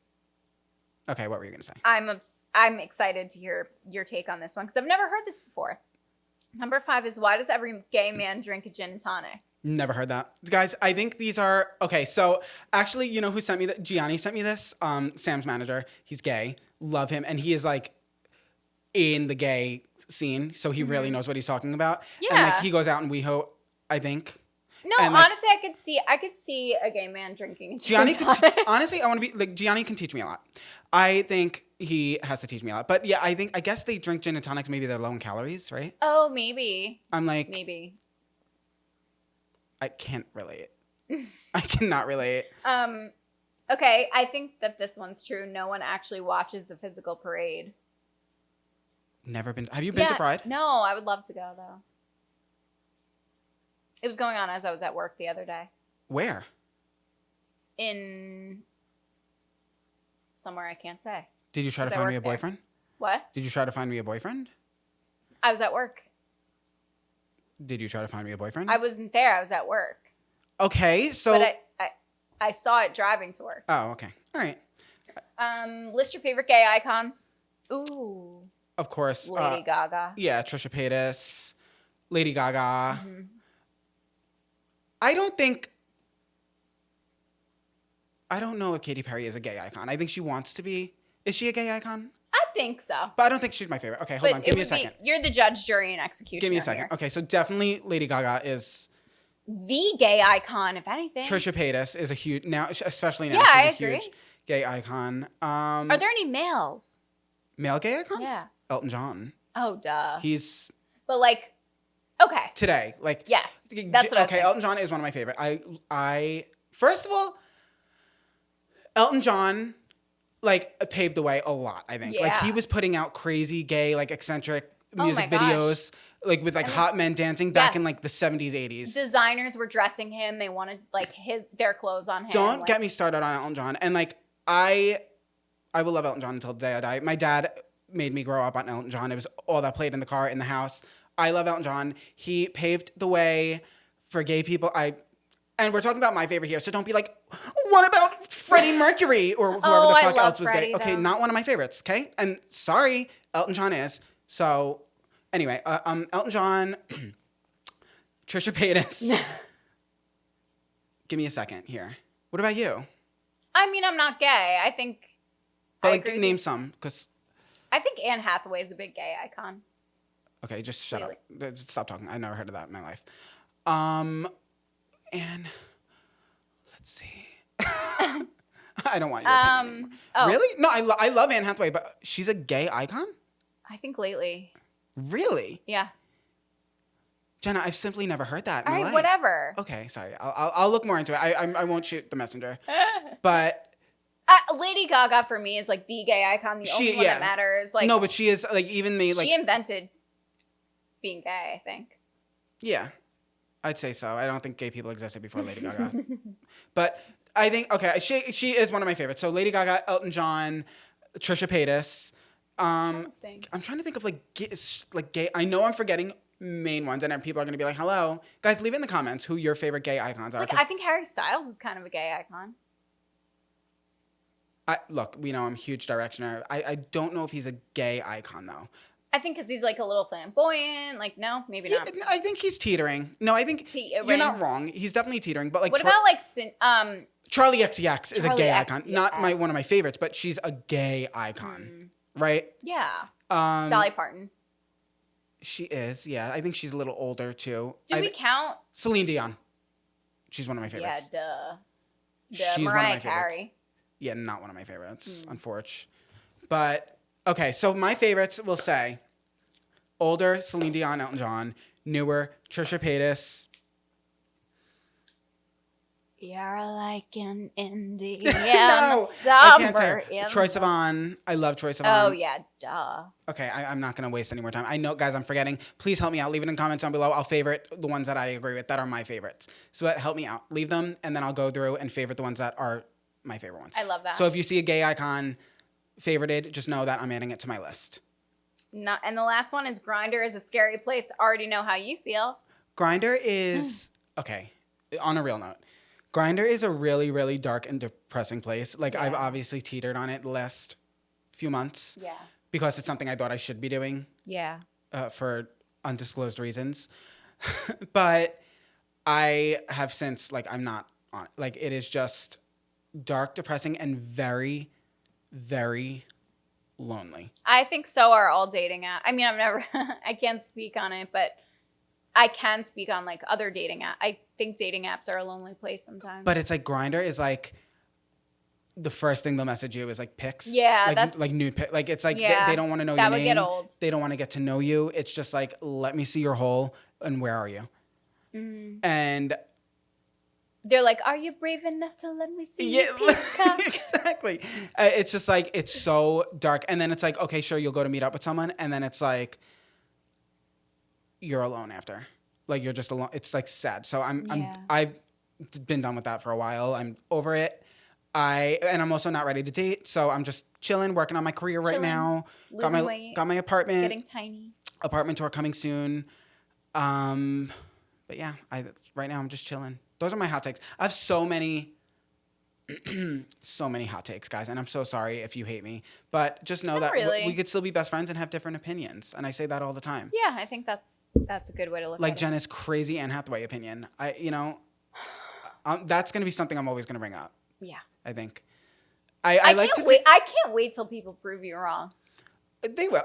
Okay, what were you going to say? I'm excited to hear your take on this one, because I've never heard this before. Number 5 is, why does every gay man drink a gin and tonic? Never heard that. Guys, I think these are... Okay, so actually, you know who sent me that? Gianni sent me this. Sam's manager. He's gay. Love him. And he is like in the gay scene, so he really knows what he's talking about. Yeah. And like he goes out in WeHo, I think. No, and, like, honestly, I could see a gay man drinking a gin Gianni and could... tonic. Honestly, I want to be... Like, Gianni can teach me a lot. I think he has to teach me a lot. But yeah, I guess they drink gin and tonics. Maybe they're low in calories, right? Oh, maybe. I'm like... Maybe. I can't relate. I cannot relate. Okay, I think that this one's true. No one actually watches the physical parade. Never been... Have you been to Pride? No, I would love to go, though. It was going on as I was at work the other day. Where? In somewhere I can't say. Did you try to find me a boyfriend? What? Did you try to find me a boyfriend? I was at work. Did you try to find me a boyfriend? I wasn't there. I was at work. Okay, so... But I saw it driving to work. Oh, okay. All right. List your favorite gay icons. Ooh. Of course. Lady Gaga. Yeah, Trisha Paytas, Lady Gaga. Mm-hmm. I don't know if Katy Perry is a gay icon. I think she wants to be. Is she a gay icon? I think so. But I don't think she's my favorite. Okay, hold on. Give me a second. You're the judge, jury, and executioner. Give me a second. Here. Okay, so definitely Lady Gaga is... The gay icon, if anything. Trisha Paytas is a huge... Now, especially now, Yeah, she's a huge gay icon. Are there any males? Male gay icons? Yeah. Elton John. Oh, duh. He's... But like, okay. Today. Like... Yes. That's what I was thinking. Elton John is one of my favorite. I First of all, Elton John, like, paved the way a lot, I think. Yeah. Like, he was putting out crazy, gay, like, eccentric music my videos, like, with, like, hot men dancing back in, like, the 70s, 80s. Designers were dressing him. They wanted, like, their clothes on him. Don't get me started on Elton John. And, like, I will love Elton John until the day I die. My dad made me grow up on Elton John. It was all that played in the car, in the house. I love Elton John. He paved the way for gay people. And we're talking about my favorite here, so don't be like, what about Freddie Mercury or whoever the fuck else was Freddie, gay? Okay, though. not one of my favorites, okay? And sorry, Elton John is. So, anyway, Elton John, Trisha Paytas. Give me a second here. What about you? I mean, I'm not gay. I think... But, I like, agree with name you. some, because... I think Anne Hathaway is a big gay icon. Okay, just shut up. Just stop talking. I never heard of that in my life. And let's see. I don't want your opinion anymore. Oh. Really? No, I love Anne Hathaway, but she's a gay icon? I think lately. Really? Yeah. Jenna, I've simply never heard that in All my right, life. whatever. Okay, sorry. I'll look more into it. I won't shoot the messenger. But Lady Gaga for me is like the gay icon, the only one that matters. Like, no, but she is like even the like she invented being gay, I think. Yeah, I'd say so. I don't think gay people existed before Lady Gaga. But I think, okay, she is one of my favorites. So Lady Gaga, Elton John, Trisha Paytas. I'm trying to think of like gay. I know I'm forgetting main ones, and then people are going to be like, hello. Guys, leave it in the comments who your favorite gay icons are. Like, I think Harry Styles is kind of a gay icon. Look, we know I'm a huge directioner. I don't know if he's a gay icon, though. I think because he's like a little flamboyant. Like, no, maybe not. I think he's teetering. No, I think you're not wrong. He's definitely teetering. But like, what about like Charlie XCX is a gay icon. XCX. Not one of my favorites, but she's a gay icon, right? Yeah. Dolly Parton. She is. Yeah, I think she's a little older too. Do we count Celine Dion? She's one of my favorites. Yeah, duh. She's Mariah one of my favorites. Carey. Yeah, not one of my favorites, unfortunately. But okay, so my favorites will say older Celine Dion, Elton John, newer Trisha Paytas, You're like an Indiana No, I can't summer. say it. Troye Sivan. I love Troye Sivan. Oh, yeah, duh. Okay, I'm not going to waste any more time. I know, guys, I'm forgetting. Please help me out. Leave it in comments down below. I'll favorite the ones that I agree with that are my favorites. So help me out. Leave them, and then I'll go through and favorite the ones that are my favorite ones. I love that. So if you see a gay icon favorited, just know that I'm adding it to my list. No, and the last one is Grindr is a scary place. Already know how you feel. Grindr is, okay, on a real note. Grindr is a really, really dark and depressing place. Like, I've obviously teetered on it the last few months. Yeah. Because it's something I thought I should be doing. Yeah. For undisclosed reasons. But I have since, like, I'm not on it. Like, it is just dark, depressing, and very, very lonely. I think so are all dating apps. I mean, I've never, I can't speak on it, but I can speak on like other dating apps. I think dating apps are a lonely place sometimes. But it's like Grindr is like the first thing they'll message you is like pics. Yeah, like, that's like nude pics. Like it's like yeah, they don't want to know that your would name. get old. They don't want to get to know you. It's just like, let me see your hole and where are you? Mm-hmm. And they're like, are you brave enough to let me see your yeah, peacock? exactly. It's just like, it's so dark. And then it's like, okay, sure, you'll go to meet up with someone. And then it's like, you're alone after. Like, you're just alone. It's like sad. So I've been done with that for a while. I'm over it. And I'm also not ready to date. So I'm just chilling, working on my career right now. Losing weight, got my apartment. getting tiny. Apartment tour coming soon. But yeah, right now I'm just chilling. Those are my hot takes. I have so many hot takes, guys, and I'm so sorry if you hate me. But just know that we could still be best friends and have different opinions, and I say that all the time. Yeah, I think that's a good way to look at it. Like Jenna's crazy Anne Hathaway opinion. That's gonna be something I'm always gonna bring up. Yeah, I think. I can't wait till people prove you wrong. They will.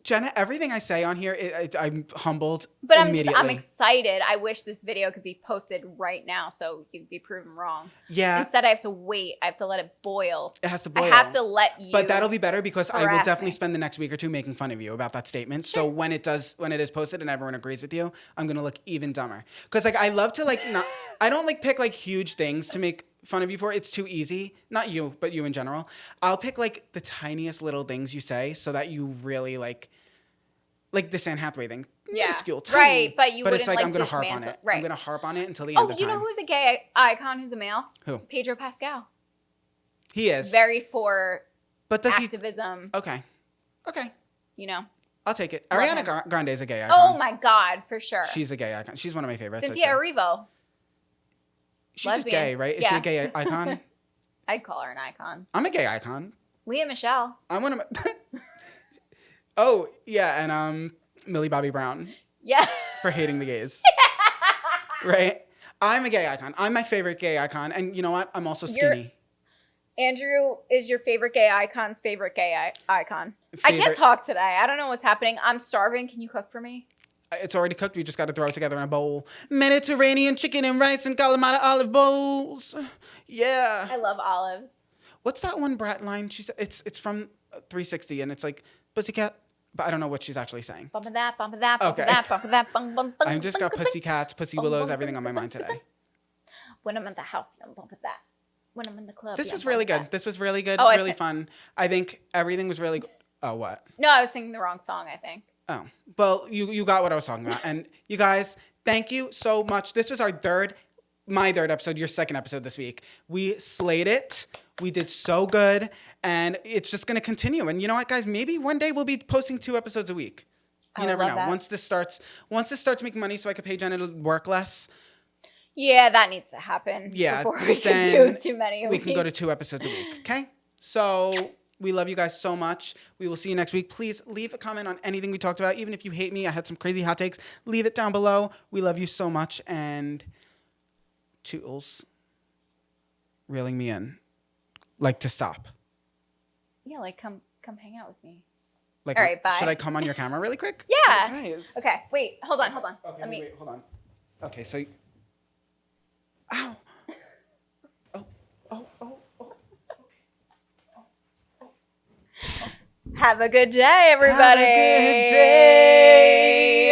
Jenna, everything I say on here, I'm humbled. But I'm excited. I wish this video could be posted right now so you could be proven wrong. Yeah. Instead, I have to wait. I have to let it boil. It has to boil. I have to let you. But that'll be better because I will definitely me. spend the next week or two making fun of you about that statement. So when it is posted and everyone agrees with you, I'm gonna look even dumber. Because like I love to like not. I don't like pick like huge things to make fun of you for. It's too easy. Not you, but you in general. I'll pick like the tiniest little things you say so that you really like this Anne Hathaway thing. Minuscule, tiny. Right, but it's like I'm gonna harp on it. Right. I'm gonna harp on it until the end of time. Oh, you know who's a gay icon who's a male? Who? Pedro Pascal. He is. Very for but activism. Okay. You know. I'll take it. Love Ariana Grande is a gay icon. Oh my God, for sure. She's a gay icon. She's one of my favorites. Cynthia Erivo. She's just gay, right? Is she a gay icon? I'd call her an icon. I'm a gay icon. Leah Michelle. I'm one of my... Oh, yeah, and Millie Bobby Brown. Yeah. For hating the gays. Right? I'm a gay icon. I'm my favorite gay icon. And you know what? I'm also skinny. Andrew is your favorite gay icon's favorite gay icon. I can't talk today. I don't know what's happening. I'm starving. Can you cook for me? It's already cooked. We just got to throw it together in a bowl. Mediterranean chicken and rice and Kalamata olive bowls. Yeah. I love olives. What's that one brat line? It's from 360 and it's like Pussycat, but I don't know what she's actually saying. Bump of that, bump of that, bump of that, bump of that, bump, bump, bump. I've just got pussycats, pussy willows, everything on my mind today. When I'm at the house, bump of that. When I'm in the club. This was really good. This was really good. Oh, really fun. I think everything was really. Oh, what? No, I was singing the wrong song, I think. Oh, well, you got what I was talking about. And you guys, thank you so much. This was my third episode, your second episode this week. We slayed it. We did so good. And it's just going to continue. And you know what, guys? Maybe one day we'll be posting 2 episodes a week. You never know. That. Once this starts making money so I can pay Jenna to work less. Yeah, that needs to happen. Yeah. Before we can do too many a week. We can go to 2 episodes a week. Okay? So we love you guys so much. We will see you next week. Please leave a comment on anything we talked about. Even if you hate me, I had some crazy hot takes. Leave it down below. We love you so much. And Toodles reeling me in. Like to stop. Yeah, like come hang out with me. Like, all right, bye. Should I come on your camera really quick? Yeah. Guys. Okay, wait, hold on. Okay, wait, hold on. Okay, so. Ow. Oh. Have a good day, everybody. Have a good day.